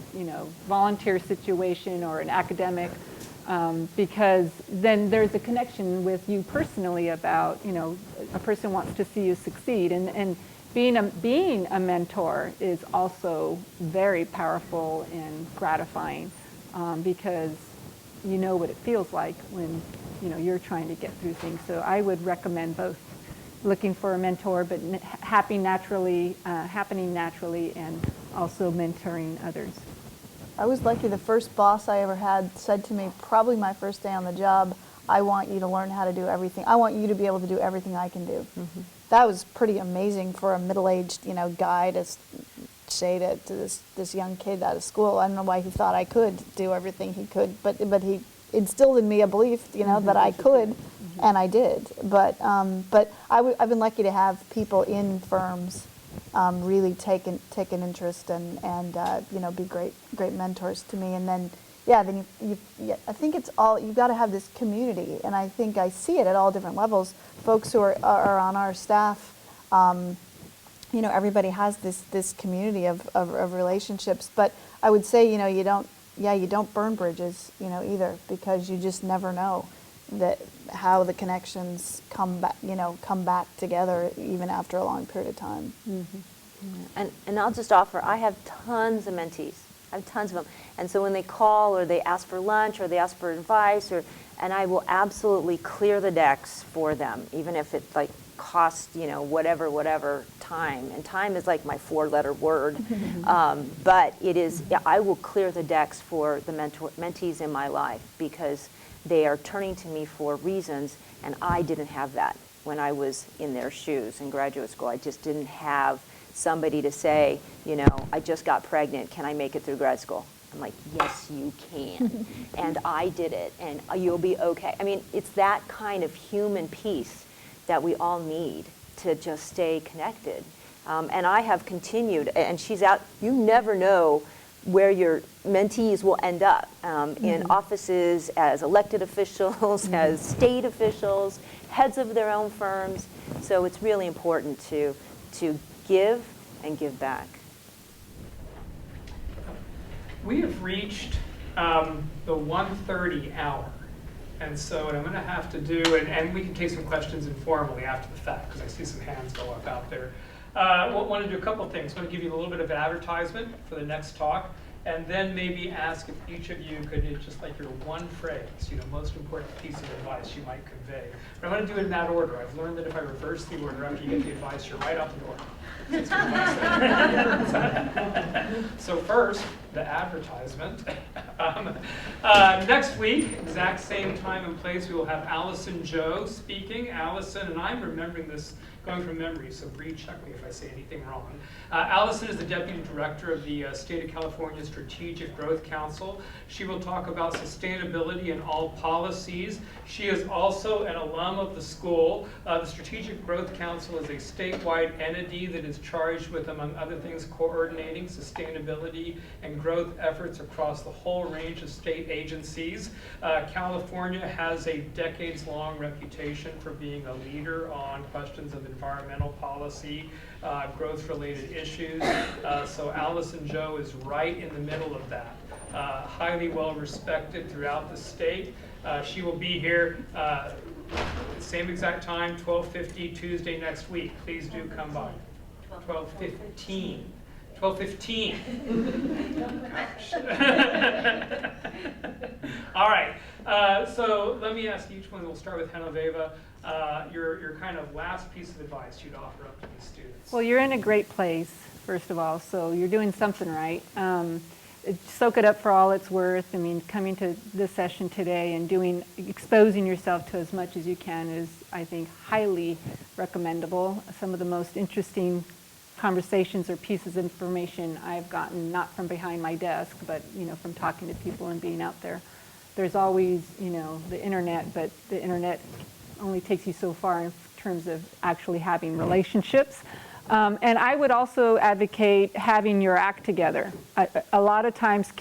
volunteer situation or an academic. Because then there's a connection with you personally about, a person wants to see you succeed. And being a mentor is also very powerful and gratifying, because you know what it feels like when, you're trying to get through things. So I would recommend both looking for a mentor, but happening naturally, and also mentoring others. I was lucky. The first boss I ever had said to me, probably my first day on the job, "I want you to learn how to do everything. I want you to be able to do everything I can do." That was pretty amazing for a middle-aged, guy to say to this young kid out of school. I don't know why he thought I could do everything he could, but he instilled in me a belief, that I could, and I did. But I've been lucky to have people in firms really take an interest and be great mentors to me. And then I think it's all, you've got to have this community, and I think I see it at all different levels. Folks who are on our staff, everybody has this community of relationships. But I would say, you don't burn bridges, either, because you just never know how the connections come back together even after a long period of time. And I'll just offer, I have tons of mentees. I have tons of them. And so when they call or they ask for lunch or they ask for advice, and I will absolutely clear the decks for them, even if it costs, whatever time. And time is like my 4-letter word. But it is, I will clear the decks for the mentees in my life, because they are turning to me for reasons, and I didn't have that when I was in their shoes in graduate school. I just didn't have somebody to say, I just got pregnant, can I make it through grad school? I'm like, yes, you can. And I did it, and you'll be okay. I mean, it's that kind of human piece that we all need to just stay connected. And I have continued, and she's out, you never know where your mentees will end up in offices as elected officials, as state officials, heads of their own firms. So it's really important to give and give back. We have reached the 1:30 hour. And so what I'm going to have to do, and we can take some questions informally after the fact, because I see some hands go up out there. Want to do a couple things. I want to give you a little bit of advertisement for the next talk, and then maybe ask if each of you could, just like your one phrase, most important piece of advice you might convey. But I'm going to do it in that order. I've learned that if I reverse the order after you get the advice, you're right out the door. So first, the advertisement. Next week, exact same time and place, we will have Allison Joe speaking. Allison, and I'm remembering this going from memory, so Bree, check me if I say anything wrong. Allison is the Deputy Director of the State of California Strategic Growth Council. She will talk about sustainability in all policies. She is also an alum of the school. The Strategic Growth Council is a statewide entity that is charged with, among other things, coordinating sustainability and growth efforts across the whole range of state agencies. California has a decades-long reputation for being a leader on questions of environmental policy, growth-related issues. So Allison Joe is right in the middle of that. Highly well-respected throughout the state. She will be here same exact time, 12:50 Tuesday next week. Please do come by. 12:15. 12:15. All right. So let me ask each one. We'll start with Genoveva. Your kind of last piece of advice you'd offer up to these students. Well, you're in a great place, first of all, so you're doing something right. Soak it up for all it's worth. I mean, coming to this session today and exposing yourself to as much as you can is, I think, highly recommendable. Some of the most interesting conversations or pieces of information I've gotten, not from behind my desk, but from talking to people and being out there. There's always, the internet, but the internet only takes you so far in terms of actually having relationships. And I would also advocate having your act together. A lot of times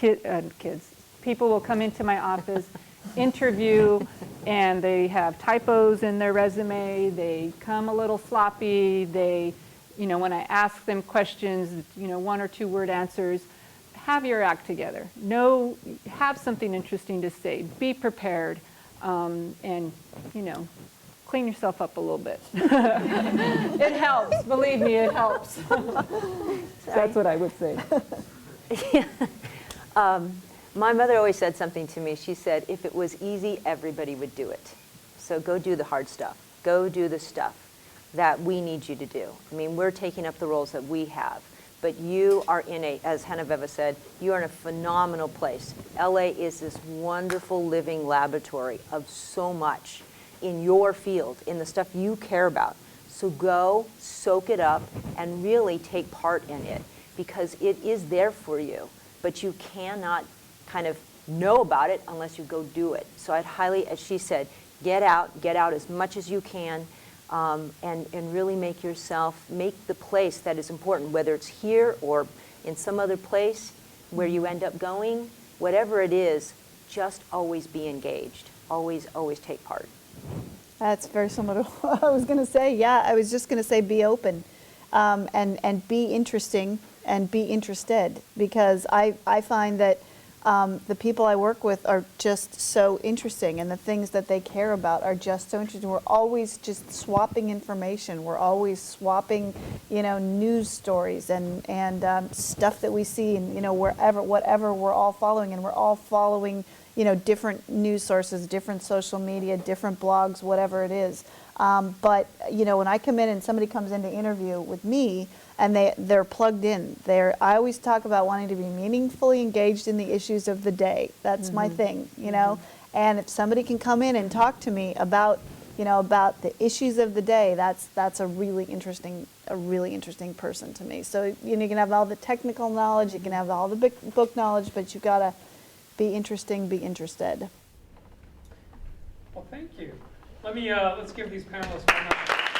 people will come into my office, interview, and they have typos in their resume, they come a little sloppy, when I ask them questions, 1 or 2 word answers. Have your act together. Have something interesting to say. Be prepared, and clean yourself up a little bit. It helps. Believe me, it helps. That's what I would say. My mother always said something to me. She said, if it was easy, everybody would do it. So go do the hard stuff. Go do the stuff that we need you to do. I mean, we're taking up the roles that we have. But you are as Genoveva said, you are in a phenomenal place. LA is this wonderful living laboratory of so much in your field, in the stuff you care about. So go, soak it up, and really take part in it, because it is there for you, but you cannot kind of know about it unless you go do it. So I'd highly, as she said, get out as much as you can, and really make the place that is important, whether it's here or in some other place where you end up going, whatever it is, just always be engaged. Always take part. That's very similar to what I was going to say. Yeah, I was just going to say be open, and be interesting and be interested, because I find that the people I work with are just so interesting, and the things that they care about are just so interesting. We're always just swapping information. We're always swapping, news stories and stuff that we see, and whatever we're all following, and we're all following, different news sources, different social media, different blogs, whatever it is. But when I come in and somebody comes in to interview with me, and they're plugged in. I always talk about wanting to be meaningfully engaged in the issues of the day. That's my thing, And if somebody can come in and talk to me about about the issues of the day, that's a really interesting person to me. So you can have all the technical knowledge, you can have all the book knowledge, but you've got to be interesting, be interested. Well, thank you. Let's give these panelists one round.